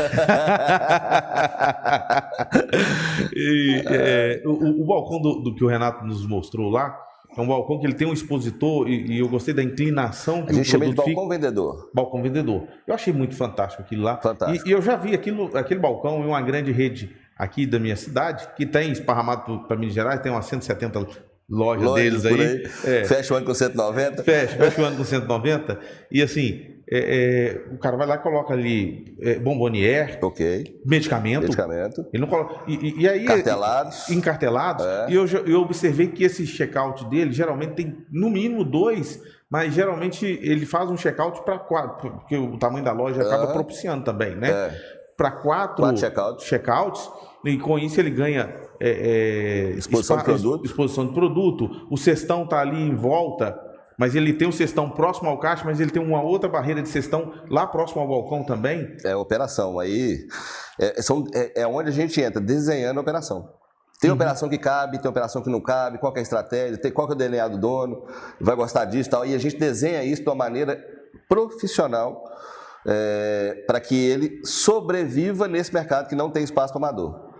O balcão do que o Renato nos mostrou lá, é um balcão que ele tem um expositor e eu gostei da inclinação que a gente chama de balcão vendedor. Balcão vendedor. Eu achei muito fantástico aquilo lá. Fantástico. E eu já vi aquele balcão em uma grande rede aqui da minha cidade, que tem esparramado para Minas Gerais, tem umas 170 lojas deles aí. Fecha o ano com 190? Fecha o ano com 190. E assim, o cara vai lá e coloca ali bombonier, medicamento. Ele não coloca. E aí, encartelados. E eu observei que esse check-out dele geralmente tem no mínimo 2, mas geralmente ele faz um check-out para 4, porque o tamanho da loja acaba propiciando também, né? Para 4 check-outs. E com isso ele ganha exposição de produto. O cestão está ali em volta, mas ele tem um cestão próximo ao caixa, mas ele tem uma outra barreira de cestão lá próximo ao balcão também. Operação. Aí é onde a gente entra, desenhando a operação. Tem operação que cabe, tem operação que não cabe, qual que é a estratégia, qual que é o DNA do dono, vai gostar disso e tal. E a gente desenha isso de uma maneira profissional para que ele sobreviva nesse mercado que não tem espaço para amador.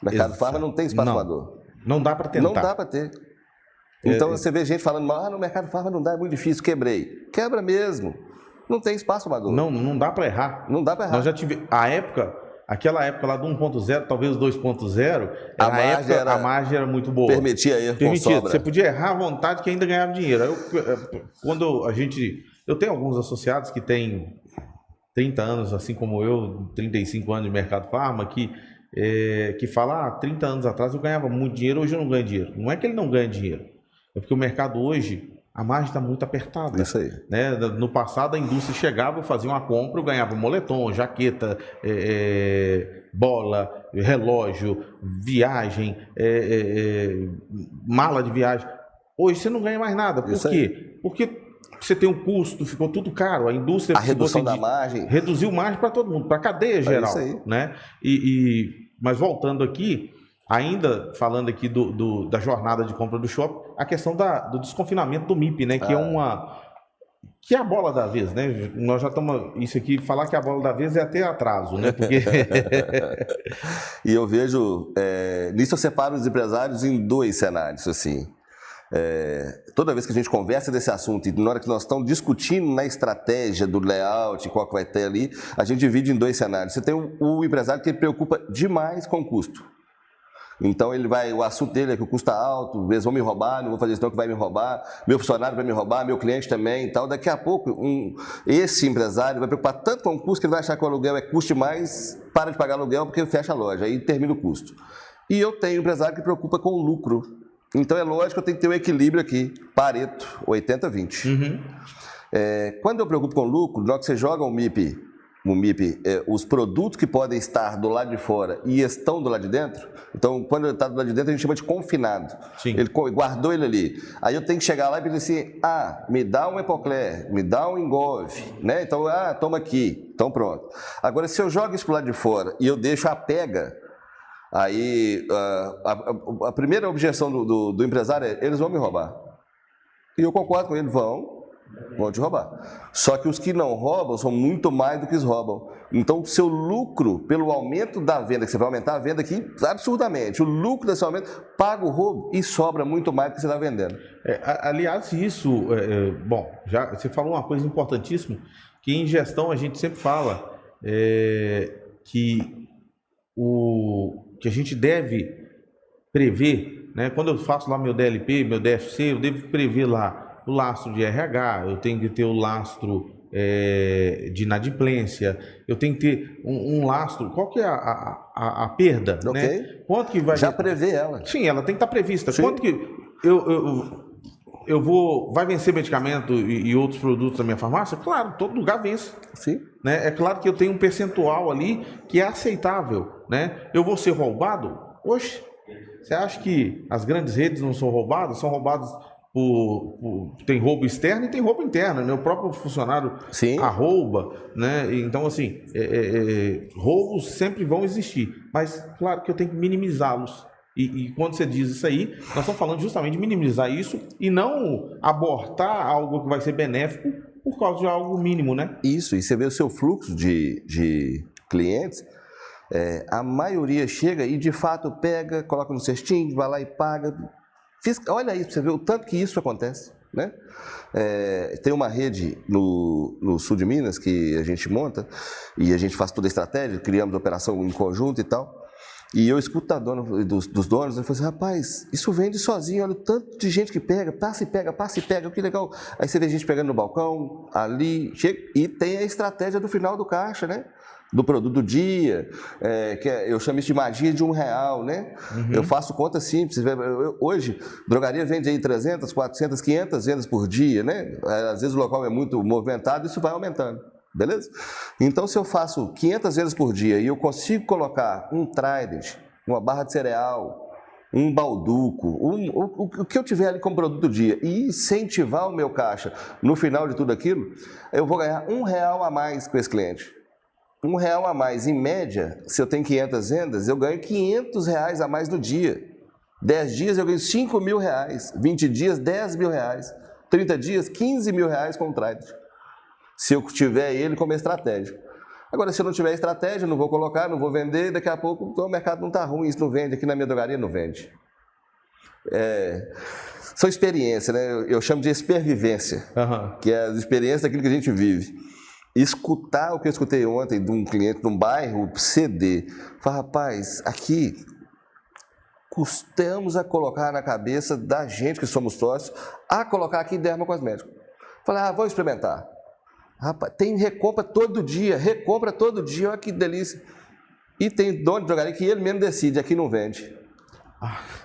O mercado farma não tem espaço amador. Não dá para tentar. Não dá para ter. Então você vê gente falando, no mercado farma não dá, é muito difícil, quebrei. Quebra mesmo. Não tem espaço amador. Não dá para errar. Não dá para errar. Nós já tivemos aquela época lá do 1.0, talvez 2.0, a margem era muito boa. Permitia erro com sobra. Você podia errar à vontade que ainda ganhava dinheiro. Eu tenho alguns associados que têm 30 anos, assim como eu, 35 anos de mercado farma, que fala, 30 anos atrás eu ganhava muito dinheiro, hoje eu não ganho dinheiro. Não é que ele não ganha dinheiro, é porque o mercado hoje a margem está muito apertada. Isso aí. Né? No passado, a indústria chegava, fazia uma compra, eu ganhava moletom, jaqueta, bola, relógio, viagem, mala de viagem. Hoje você não ganha mais nada. Por quê? Porque você tem um custo, ficou tudo caro. A indústria... A redução da margem. Reduziu margem para todo mundo, para a cadeia geral. Isso aí. Né? Mas voltando aqui... Ainda falando aqui da jornada de compra do shopping, a questão do desconfinamento do MIP, né? Que é a bola da vez, né? Nós já estamos... Isso aqui, falar que a bola da vez é até atraso, né? Porque... E eu vejo... nisso eu separo os empresários em dois cenários, assim. Toda vez que a gente conversa desse assunto e na hora que nós estamos discutindo na estratégia do layout, qual que vai ter ali, a gente divide em dois cenários. Você tem o empresário que preocupa demais com o custo. Então o assunto dele é que o custo está alto, eles vão me roubar, não vou fazer isso que vai me roubar, meu funcionário vai me roubar, meu cliente também e tal. Daqui a pouco, esse empresário vai preocupar tanto com o custo que ele vai achar que o aluguel custe mais, para de pagar aluguel porque fecha a loja, aí termina o custo. E eu tenho um empresário que preocupa com o lucro. Então é lógico que eu tenho que ter um equilíbrio aqui, Pareto, 80-20. Uhum. Quando eu preocupo com o lucro, na hora que você joga o MIP, os produtos que podem estar do lado de fora e estão do lado de dentro, então quando ele está do lado de dentro a gente chama de confinado. Sim. Ele guardou ele ali. Aí eu tenho que chegar lá e pedir assim, me dá um Epocler, me dá um Engove, né? Então, toma aqui, então pronto. Agora, se eu jogo isso para o lado de fora e eu deixo a pega, aí a primeira objeção do empresário é, eles vão me roubar. E eu concordo com ele, vão te roubar. Só que os que não roubam são muito mais do que os roubam. Então, o seu lucro, pelo aumento da venda, que você vai aumentar a venda aqui absurdamente, o lucro desse aumento paga o roubo e sobra muito mais do que você está vendendo. Aliás, isso... bom, já você falou uma coisa importantíssima, que em gestão a gente sempre fala que a gente deve prever, né? Quando eu faço lá meu DLP, meu DFC, eu devo prever lá o lastro de RH, eu tenho que ter o lastro de inadimplência, eu tenho que ter um lastro. Qual que é a perda? Ok. Né? Quanto que vai... Já prevê ela. Sim, ela tem que estar prevista. Sim. Quanto que vai vencer medicamento e outros produtos da minha farmácia? Claro, todo lugar vence. Sim. Né? É claro que eu tenho um percentual ali que é aceitável. Né? Eu vou ser roubado? Oxe, você acha que as grandes redes não são roubadas? São roubadas tem roubo externo e tem roubo interno, né? O próprio funcionário arrouba, né? Então, assim, roubos sempre vão existir, mas claro que eu tenho que minimizá-los. E quando você diz isso aí, nós estamos falando justamente de minimizar isso e não abortar algo que vai ser benéfico por causa de algo mínimo, né? Isso, e você vê o seu fluxo de clientes, a maioria chega e de fato pega, coloca no cestinho, vai lá e paga. Olha aí, você vê o tanto que isso acontece, né? Tem uma rede no sul de Minas que a gente monta e a gente faz toda a estratégia, criamos a operação em conjunto e tal. E eu escuto da dona, dos donos, eu falo assim, rapaz, isso vende sozinho, olha o tanto de gente que pega, passa e pega, que legal. Aí você vê gente pegando no balcão, ali, chega, e tem a estratégia do final do caixa, né? Do produto do dia, eu chamo isso de magia de R$1, né? Uhum. Eu faço conta simples. Hoje, drogaria vende aí 300, 400, 500 vendas por dia, né? Às vezes o local é muito movimentado, isso vai aumentando, beleza? Então, se eu faço 500 vendas por dia e eu consigo colocar um Trident, uma barra de cereal, um balduco, o que eu tiver ali como produto do dia e incentivar o meu caixa no final de tudo aquilo, eu vou ganhar R$1 a mais com esse cliente. R$1 a mais, em média, se eu tenho 500 vendas, eu ganho R$500 a mais no dia. 10 dias eu ganho R$5.000, 20 dias R$10.000, 30 dias R$15.000 com o Trident. Se eu tiver ele como estratégia. Agora, se eu não tiver estratégia, não vou colocar, não vou vender, daqui a pouco então, o mercado não está ruim, isso não vende, aqui na minha drogaria não vende. São experiências, né? Eu chamo de espervivência, que é a experiência daquilo que a gente vive. Escutar o que eu escutei ontem de um cliente de um bairro CD, falar, rapaz, aqui custamos a colocar na cabeça da gente que somos sócios, a colocar aqui dermocosmético. Falei, vou experimentar. Rapaz, tem recompra todo dia, olha que delícia. E tem dono de drogaria que ele mesmo decide, aqui não vende.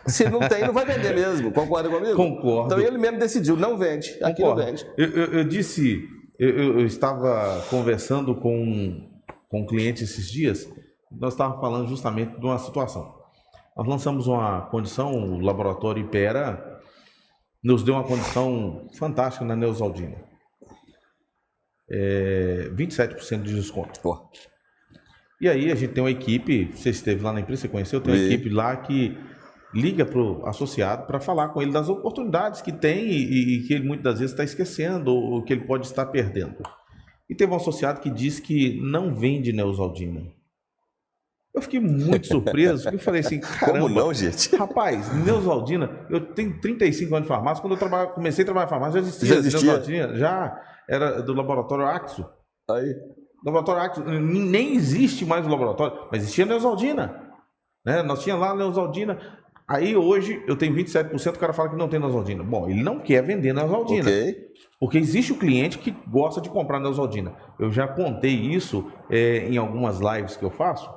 Se não tem, não vai vender mesmo. Concorda comigo? Concordo. Então ele mesmo decidiu, não vende. Aqui não vende. Eu disse, eu estava conversando com um cliente esses dias, nós estávamos falando justamente de uma situação. Nós lançamos uma condição, o laboratório Ipera nos deu uma condição fantástica na Neosaldina. 27% de desconto. Pô. E aí a gente tem uma equipe, você esteve lá na empresa, você conheceu, tem uma equipe lá que liga para o associado para falar com ele das oportunidades que tem e que ele muitas das vezes está esquecendo ou que ele pode estar perdendo. E teve um associado que disse que não vende Neosaldina. Eu fiquei muito surpreso, porque eu falei assim, caramba... Como não, gente? Rapaz, Neosaldina, eu tenho 35 anos de farmácia, quando eu comecei a trabalhar em farmácia já existia. Neosaldina, já era do laboratório Axo. Aí. Laboratório Axo, nem existe mais o laboratório, mas existia Neosaldina. Né? Nós tínhamos lá a Neosaldina. Aí hoje eu tenho 27%, o cara fala que não tem Neosaldina. Bom, ele não quer vender Neosaldina. Okay. Porque existe o cliente que gosta de comprar Neosaldina. Eu já contei isso em algumas lives que eu faço,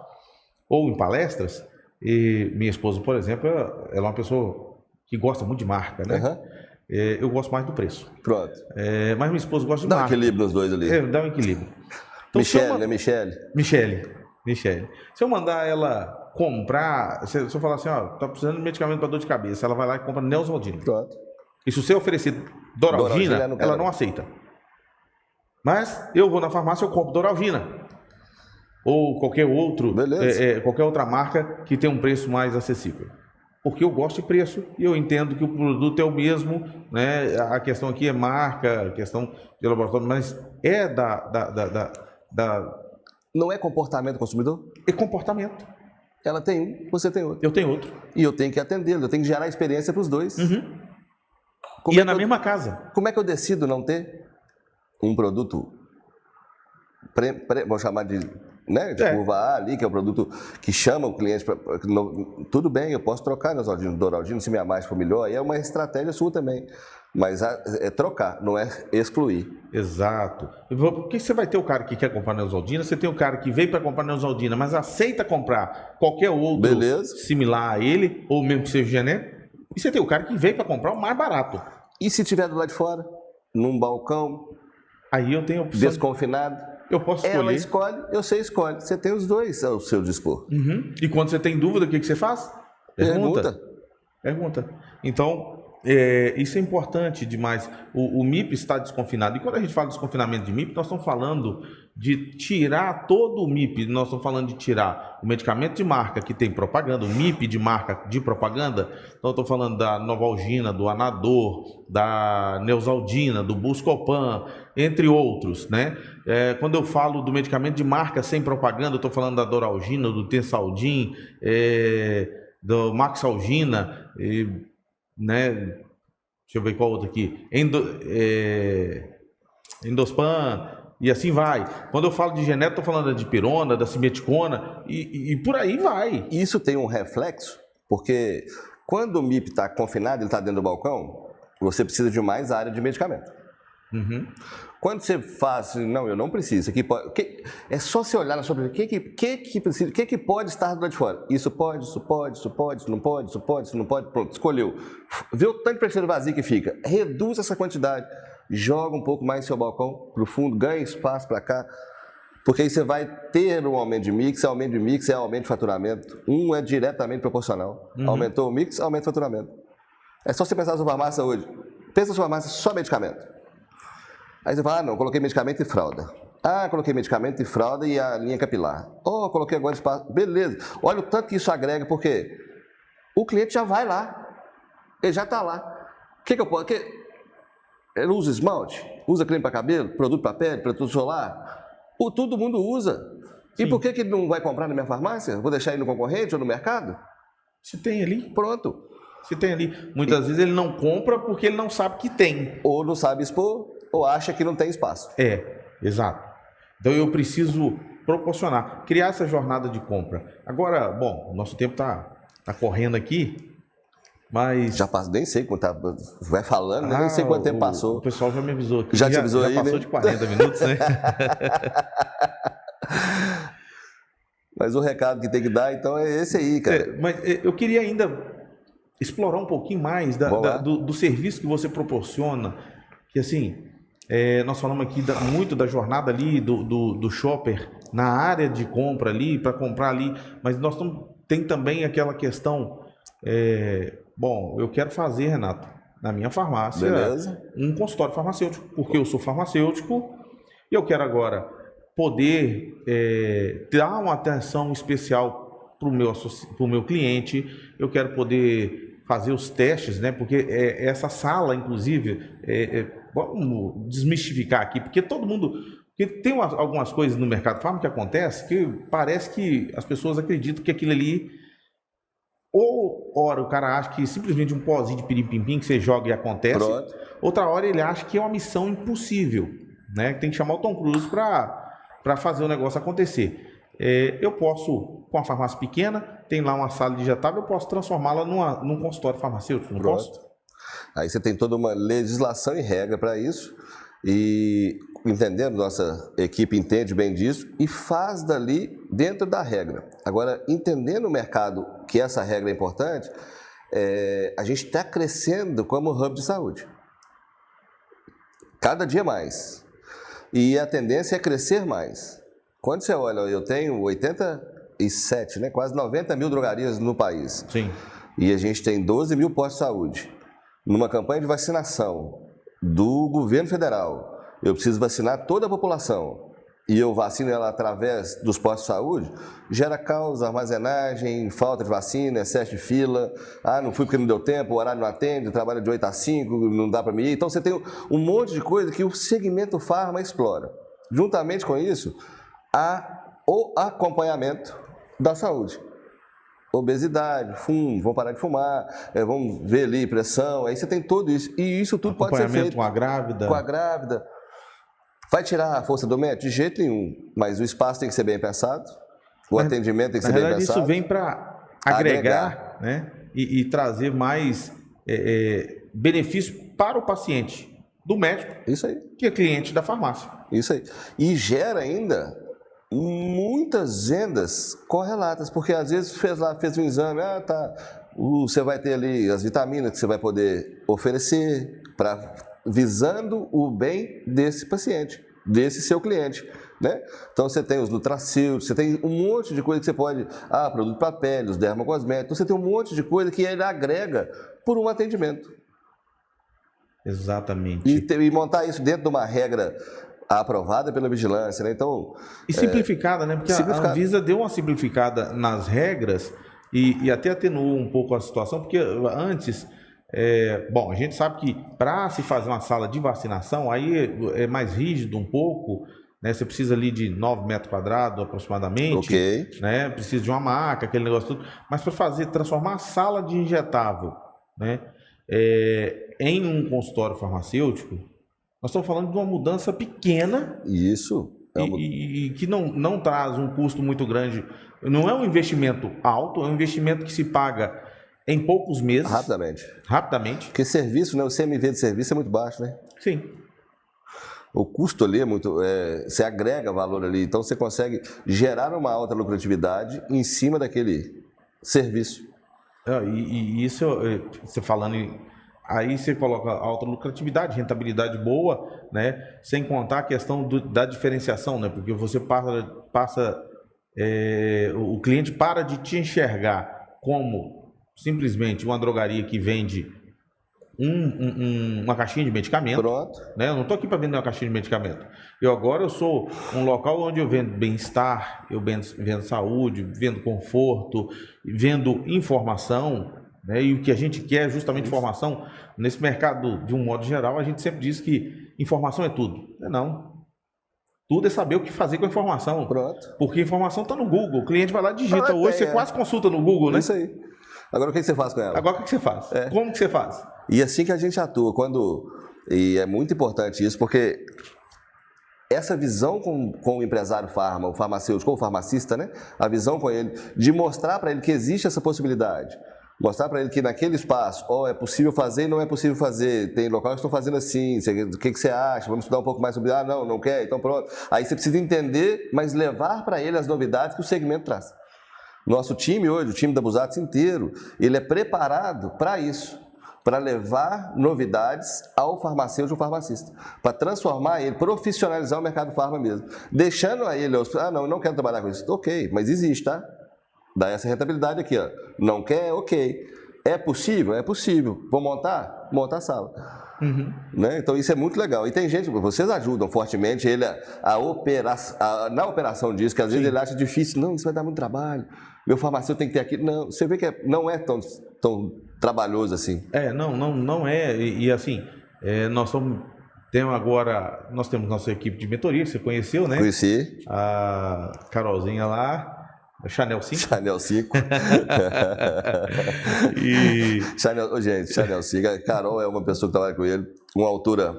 ou em palestras. E minha esposa, por exemplo, ela é uma pessoa que gosta muito de marca, né? Uhum. Eu gosto mais do preço. Pronto. Mas minha esposa gosta de marca. marca. Dá um equilíbrio nos dois ali. Dá um equilíbrio. Então, Michele, né? Michele. Se eu mandar ela comprar, se eu falar assim, ó, tá precisando de medicamento para dor de cabeça, ela vai lá e compra Neosaldina. Pronto. E se você oferecer Doralgina, ela não aceita. Mas eu vou na farmácia, eu compro Doralgina. Ou qualquer outra marca que tem um preço mais acessível. Porque eu gosto de preço e eu entendo que o produto é o mesmo, né? A questão aqui é marca, a questão de laboratório, mas é Não é comportamento do consumidor? É comportamento. Ela tem um, você tem outro. Eu tenho outro. E eu tenho que atendê-lo, eu tenho que gerar experiência para os dois. Uhum. E é na mesma casa. Como é que eu decido não ter um produto, vamos chamar de curva A ali, que é o produto que chama o cliente para... Tudo bem, eu posso trocar Neosaldina, Doralgina, se minha margem for melhor, aí é uma estratégia sua também. Mas é trocar, não é excluir. Exato. Porque você vai ter o cara que quer comprar Neosaldina, você tem o cara que veio para comprar Neosaldina, mas aceita comprar qualquer outro similar a ele, ou mesmo que seja genérico, e você tem o cara que veio para comprar o mais barato. E se tiver do lado de fora, num balcão, aí eu tenho a opção desconfinado, eu posso escolher. Ela escolhe, você escolhe. Você tem os dois ao seu dispor. Uhum. E quando você tem dúvida, o que você faz? Pergunta. Então, isso é importante demais. O MIP está desconfinado. E quando a gente fala de desconfinamento de MIP, nós estamos falando de tirar todo o MIP. Nós estamos falando de tirar o medicamento de marca que tem propaganda, o MIP de marca de propaganda. Então, eu estou falando da Novalgina, do Anador, da Neosaldina, do Buscopan, entre outros, né? Quando eu falo do medicamento de marca sem propaganda, eu estou falando da Doralgina, do Tensaldin, do Maxalgina, né? Deixa eu ver qual outro aqui. Endospan, e assim vai. Quando eu falo de genética, estou falando da dipirona, da simeticona, e por aí vai. Isso tem um reflexo, porque quando o MIP está confinado, ele está dentro do balcão, você precisa de mais área de medicamento. Uhum. Quando você faz, não, eu não preciso, é só você olhar na sua vida, o que pode estar do lado de fora? Isso pode, isso não pode, isso não pode, pronto, escolheu. Vê o tanque de prateleira vazio que fica, reduz essa quantidade, joga um pouco mais seu balcão para o fundo, ganha espaço para cá, porque aí você vai ter um aumento de mix é aumento de faturamento, um é diretamente proporcional. Uhum. Aumentou o mix, aumenta o faturamento. É só você pensar na sua farmácia hoje, pensa na sua farmácia só medicamento. Aí você fala, não, coloquei medicamento e fralda. Coloquei medicamento e fralda e a linha capilar. Coloquei agora espaço. Beleza. Olha o tanto que isso agrega, porque o cliente já vai lá. Ele já está lá. O que eu posso... Ele usa esmalte? Usa creme para cabelo? Produto para pele? Produto solar? Todo mundo usa. Sim. E por que ele não vai comprar na minha farmácia? Vou deixar ele no concorrente ou no mercado? Se tem ali. Pronto. Se tem ali. Muitas vezes ele não compra porque ele não sabe que tem. Ou não sabe expor, ou acha que não tem espaço. Exato. Então eu preciso proporcionar, criar essa jornada de compra. Agora, bom, o nosso tempo tá correndo aqui, mas... Já passou, nem sei quanto vai falando, nem sei quanto tempo passou. O pessoal já me avisou aqui. Já te avisou aí, já passou, né? De 40 minutos, né? Mas o recado que tem que dar, então, é esse aí, cara. Mas eu queria ainda explorar um pouquinho mais do serviço que você proporciona, que assim, nós falamos aqui muito da jornada ali do shopper na área de compra ali, para comprar ali, mas nós tem também aquela questão, bom, eu quero fazer, Renato, na minha farmácia, beleza, um consultório farmacêutico, porque eu sou farmacêutico e eu quero agora poder dar uma atenção especial para o meu cliente, eu quero poder fazer os testes, né? Porque essa sala, inclusive, vamos desmistificar aqui, porque todo mundo... Porque tem algumas coisas no mercado farma que acontece que parece que as pessoas acreditam que aquilo ali... Ou, ora, o cara acha que simplesmente um pozinho de pirim-pim-pim que você joga e acontece. Pronto. Outra hora ele acha que é uma missão impossível, né? Tem que chamar o Tom Cruise para fazer o negócio acontecer. Eu posso, com uma farmácia pequena, tem lá uma sala digitável, eu posso transformá-la num consultório farmacêutico, não Pronto. posso? Aí você tem toda uma legislação e regra para isso, e entendendo, nossa equipe entende bem disso e faz dali dentro da regra. Agora, entendendo o mercado que essa regra é importante, a gente está crescendo como hub de saúde. Cada dia mais. E a tendência é crescer mais. Quando você olha, eu tenho 87, né, quase 90 mil drogarias no país. Sim. E a gente tem 12 mil postos de saúde. Numa campanha de vacinação do governo federal, eu preciso vacinar toda a população e eu vacino ela através dos postos de saúde, gera caos, armazenagem, falta de vacina, excesso de fila, não fui porque não deu tempo, o horário não atende, trabalho de 8 a 5, não dá para me ir. Então você tem um monte de coisa que o segmento farma explora. Juntamente com isso, o acompanhamento da saúde. Obesidade, fumo, vão parar de fumar, vamos ver ali pressão, aí você tem tudo isso. E isso tudo pode ser feito com a grávida. Com a grávida. Vai tirar a força do médico? De jeito nenhum. Mas o espaço tem que ser bem pensado, o atendimento tem que ser bem pensado. Isso vem para agregar, né? E trazer mais benefício para o paciente, do médico, isso aí, que é cliente da farmácia. Isso aí. E gera ainda muitas vendas correlatas, porque às vezes fez um exame, você vai ter ali as vitaminas que você vai poder oferecer visando o bem desse paciente, desse seu cliente, né? Então você tem os nutraceuticos, você tem um monte de coisa que você pode, produto para pele, os dermocosméticos, então você tem um monte de coisa que ele agrega por um atendimento. Exatamente. E montar isso dentro de uma regra aprovada pela vigilância, né? Então, e simplificada, né? Porque a Anvisa deu uma simplificada nas regras e até atenuou um pouco a situação, porque antes, a gente sabe que para se fazer uma sala de vacinação, aí é mais rígido um pouco, né? Você precisa ali de 9 metros quadrados aproximadamente, okay, né? Precisa de uma maca, aquele negócio tudo, mas para transformar a sala de injetável, né? Em um consultório farmacêutico, nós estamos falando de uma mudança pequena. Isso. E que não traz um custo muito grande. Não é um investimento alto, é um investimento que se paga em poucos meses. Rapidamente. Porque serviço, né? O CMV de serviço é muito baixo, né? Sim. O custo ali é muito... você agrega valor ali, então você consegue gerar uma alta lucratividade em cima daquele serviço. E isso, você falando em... Aí você coloca alta lucratividade, rentabilidade boa, né? Sem contar a questão da diferenciação, né? Porque você o cliente para de te enxergar como simplesmente uma drogaria que vende uma caixinha de medicamento. Pronto. Né? Eu não estou aqui para vender uma caixinha de medicamento. Eu sou um local onde eu vendo bem-estar, eu vendo saúde, vendo conforto, vendo informação. Né? E o que a gente quer é justamente informação. Nesse mercado, de um modo geral, a gente sempre diz que informação é tudo. Não. Tudo é saber o que fazer com a informação. Pronto. Porque a informação está no Google. O cliente vai lá e digita. Hoje você quase consulta no Google, né? Isso aí. Agora o que você faz com ela? Agora o que você faz? Como que você faz? E assim que a gente atua. E é muito importante isso, porque essa visão com o empresário farma, o farmacêutico ou o farmacista, né? A visão com ele, de mostrar para ele que existe essa possibilidade. Mostrar para ele que naquele espaço, é possível fazer e não é possível fazer. Tem locais que estão fazendo assim, o que você acha? Vamos estudar um pouco mais sobre... não quer? Então pronto. Aí você precisa entender, mas levar para ele as novidades que o segmento traz. Nosso time hoje, o time da Busatos inteiro, ele é preparado para isso, para levar novidades ao farmacêutico ou farmacista, para transformar ele, profissionalizar o mercado farma mesmo, deixando a ele, não, eu não quero trabalhar com isso. Ok, mas existe, tá? Dá essa rentabilidade aqui, ó. Não quer? Ok. É possível? É possível. Vou montar? Monta a sala. Né? Então isso é muito legal. E tem gente, vocês ajudam fortemente ele na operação disso, que às vezes ele acha difícil. Não, isso vai dar muito trabalho. Meu farmacêutico tem que ter aquilo. Não, você vê que não é tão trabalhoso assim. Não é. E assim, nós temos nossa equipe de mentoria, que você conheceu, né? Conheci. A Carolzinha lá. Chanel 5? Chanel 5. Chanel 5. Carol é uma pessoa que trabalha com ele, com uma altura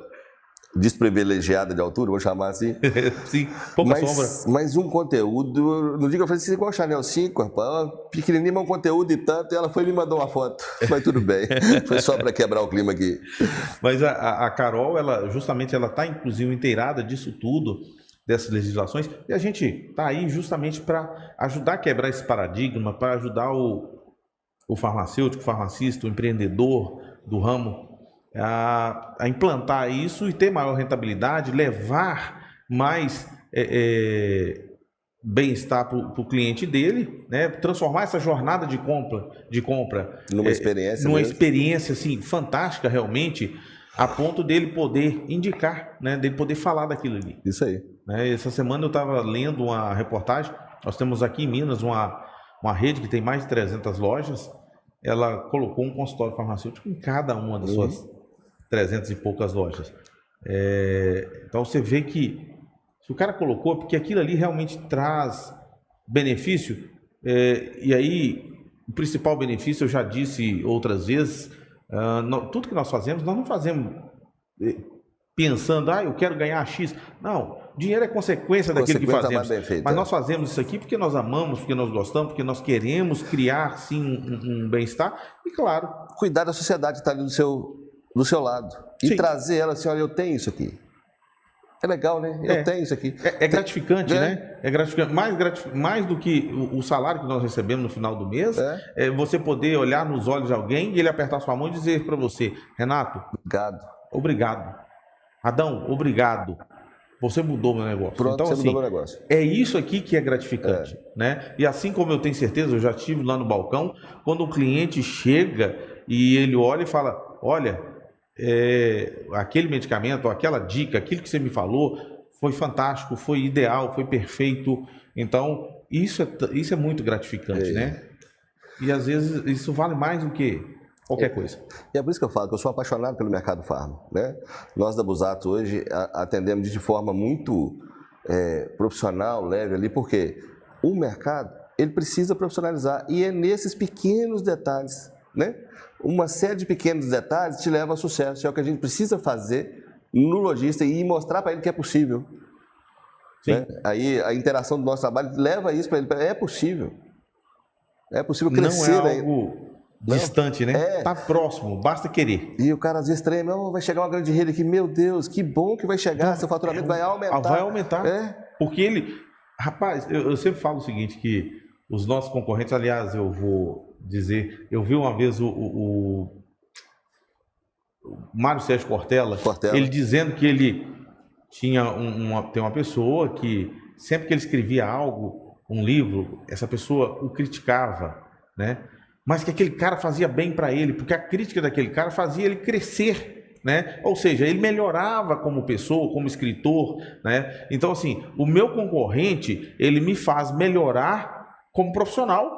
desprivilegiada de altura, vou chamar assim. Sim, pouca sombra. Mas um conteúdo, não digo, eu falei assim, igual Chanel 5, rapaz, pequenininho, mas um conteúdo e tanto, e ela foi e me mandou uma foto. Mas tudo bem, foi só para quebrar o clima aqui. Mas a Carol, ela está inclusive inteirada disso tudo, dessas legislações, e a gente está aí justamente para ajudar a quebrar esse paradigma, para ajudar o farmacêutico, o farmacista, o empreendedor do ramo a implantar isso e ter maior rentabilidade, levar mais bem-estar para o cliente dele, né? Transformar essa jornada de compra numa experiência assim, fantástica realmente, a ponto dele poder indicar, né? Dele poder falar daquilo ali. Isso aí. Essa semana eu estava lendo uma reportagem, nós temos aqui em Minas uma rede que tem mais de 300 lojas, ela colocou um consultório farmacêutico em cada uma das suas 300 e poucas lojas. Então você vê que se o cara colocou, porque aquilo ali realmente traz benefício, e aí o principal benefício, eu já disse outras vezes, tudo que nós fazemos, nós não fazemos pensando, eu quero ganhar X. Não, dinheiro é consequência daquilo que fazemos. Mas nós fazemos isso aqui porque nós amamos, porque nós gostamos, porque nós queremos criar, sim, um bem-estar. E, claro, cuidar da sociedade que está ali do seu lado. E sim, trazer ela assim, olha, eu tenho isso aqui. É legal, né? Eu tenho isso aqui. É gratificante, né? É gratificante. Mais do que o salário que nós recebemos no final do mês, é você poder olhar nos olhos de alguém e ele apertar sua mão e dizer para você, Renato, obrigado. Adão, obrigado. Você mudou meu negócio. Pronto, então, você assim, mudou meu negócio. É isso aqui que é gratificante, né? E assim como eu tenho certeza, eu já estive lá no balcão, quando o cliente chega e ele olha e fala, olha, aquele medicamento, aquela dica, aquilo que você me falou, foi fantástico, foi ideal, foi perfeito. Então, isso é muito gratificante, né? E às vezes isso vale mais do que qualquer coisa. E é por isso que eu falo que eu sou apaixonado pelo mercado farma, né? Nós da Busatos hoje atendemos de forma muito profissional, leve ali, porque o mercado, ele precisa profissionalizar e é nesses pequenos detalhes, né? Uma série de pequenos detalhes te leva ao sucesso, é o que a gente precisa fazer no lojista e mostrar para ele que é possível. Sim. Né? Aí a interação do nosso trabalho leva isso para ele, é possível crescer. Não é algo distante, né? Tá próximo, basta querer. E o cara às vezes treme, vai chegar uma grande rede aqui, meu Deus, que bom que vai chegar, seu faturamento vai aumentar. Vai aumentar, porque rapaz, eu sempre falo o seguinte, que os nossos concorrentes, aliás, eu vou dizer, eu vi uma vez o Mário Sérgio Cortella, ele dizendo que ele tem uma pessoa que sempre que ele escrevia algo, um livro, essa pessoa o criticava, né? Mas que aquele cara fazia bem para ele, porque a crítica daquele cara fazia ele crescer, né? Ou seja, ele melhorava como pessoa, como escritor, né? Então, assim, o meu concorrente, ele me faz melhorar como profissional,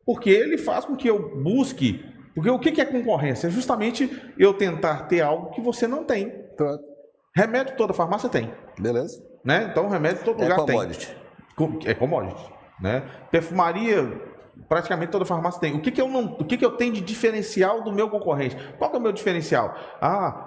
porque ele faz com que eu busque, porque o que é concorrência? É justamente eu tentar ter algo que você não tem. Pronto. Remédio toda farmácia tem. Beleza. Né? Então, remédio todo lugar tem. É commodity. Né? Perfumaria, praticamente toda farmácia tem. O que eu tenho de diferencial do meu concorrente? Qual que é o meu diferencial?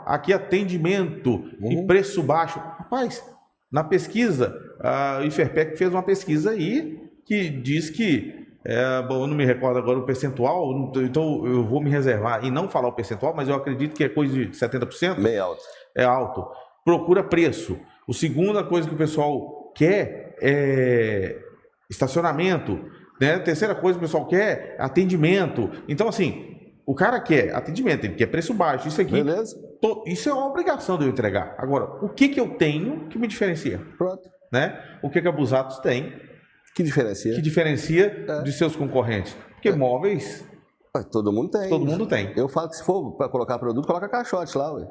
Aqui atendimento e preço baixo. Rapaz, na pesquisa, a IFERPEC fez uma pesquisa aí que diz que, eu não me recordo agora o percentual, então eu vou me reservar e não falar o percentual, mas eu acredito que é coisa de 70%. Bem alto. É alto. Procura preço. A segunda coisa que o pessoal quer é estacionamento. né? Terceira coisa, o pessoal quer atendimento. Então, assim, o cara quer atendimento, ele quer preço baixo, isso aqui. Beleza. Isso é uma obrigação de eu entregar. Agora, o que eu tenho que me diferencia? Pronto. Né? O que a Busatos tem Que diferencia? que diferencia de seus concorrentes? Porque móveis... Todo mundo tem. Todo mundo tem. Eu falo que se for para colocar produto, coloca caixote lá, ué.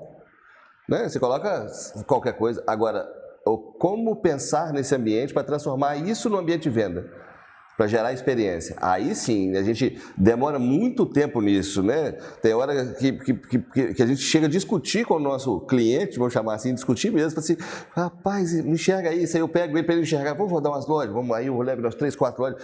Né? Você coloca qualquer coisa. Agora, como pensar nesse ambiente para transformar isso no ambiente de venda? Para gerar experiência. Aí sim, a gente demora muito tempo nisso, né? Tem hora que a gente chega a discutir com o nosso cliente, vamos chamar assim, discutir mesmo, fala assim, rapaz, me enxerga isso, aí eu pego ele para ele enxergar, vamos rodar umas lojas, vamos aí, eu levo umas 3, 4 lojas.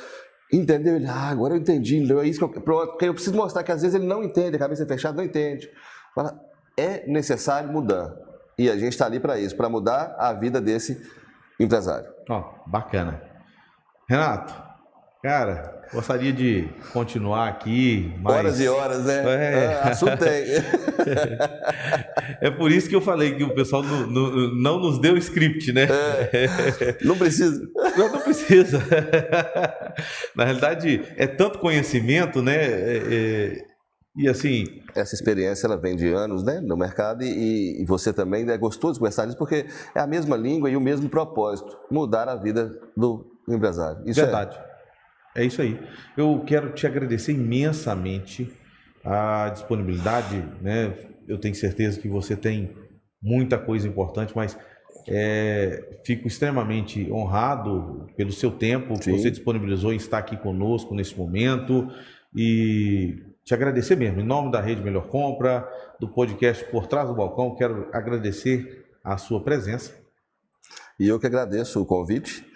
Entendeu? Ele, agora eu entendi, é isso que pronto, porque eu preciso mostrar que às vezes ele não entende, a cabeça é fechada, não entende. Fala, é necessário mudar. E a gente está ali para isso, para mudar a vida desse empresário. Bacana. Renato, cara, gostaria de continuar aqui. Mas... Horas e horas, né? Assunto tem. É por isso que eu falei que o pessoal não nos deu script, né? Não precisa. Não precisa. Na realidade, é tanto conhecimento, né? E assim... Essa experiência, ela vem de anos, né, no mercado e você também é gostoso conversar disso porque é a mesma língua e o mesmo propósito, mudar a vida do empresário. Isso verdade. É isso aí. Eu quero te agradecer imensamente a disponibilidade, né? Eu tenho certeza que você tem muita coisa importante, mas fico extremamente honrado pelo seu tempo que você disponibilizou em estar aqui conosco nesse momento e te agradecer mesmo. Em nome da Rede Melhor Compra, do podcast Por Trás do Balcão, quero agradecer a sua presença. E eu que agradeço o convite.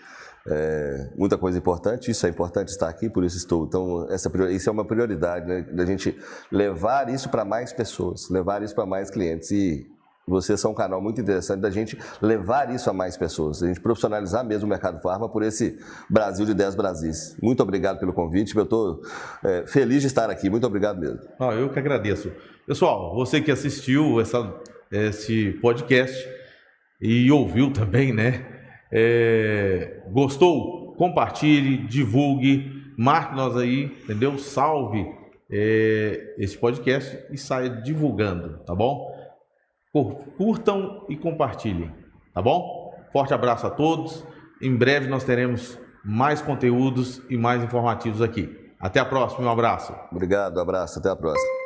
Muita coisa importante, isso é importante estar aqui, por isso estou. Então, isso é uma prioridade, né, da gente levar isso para mais pessoas, levar isso para mais clientes. E vocês são um canal muito interessante da gente levar isso a mais pessoas, a gente profissionalizar mesmo o mercado farma por esse Brasil de 10 Brasis. Muito obrigado pelo convite, eu estou feliz de estar aqui, muito obrigado mesmo. Eu que agradeço. Pessoal, você que assistiu esse podcast e ouviu também, né? Gostou? Compartilhe, divulgue, marque nós aí, entendeu? Salve esse podcast e saia divulgando, tá bom? Curtam e compartilhem, tá bom? Forte abraço a todos. Em breve nós teremos mais conteúdos e mais informativos aqui. Até a próxima, um abraço. Obrigado, abraço, até a próxima.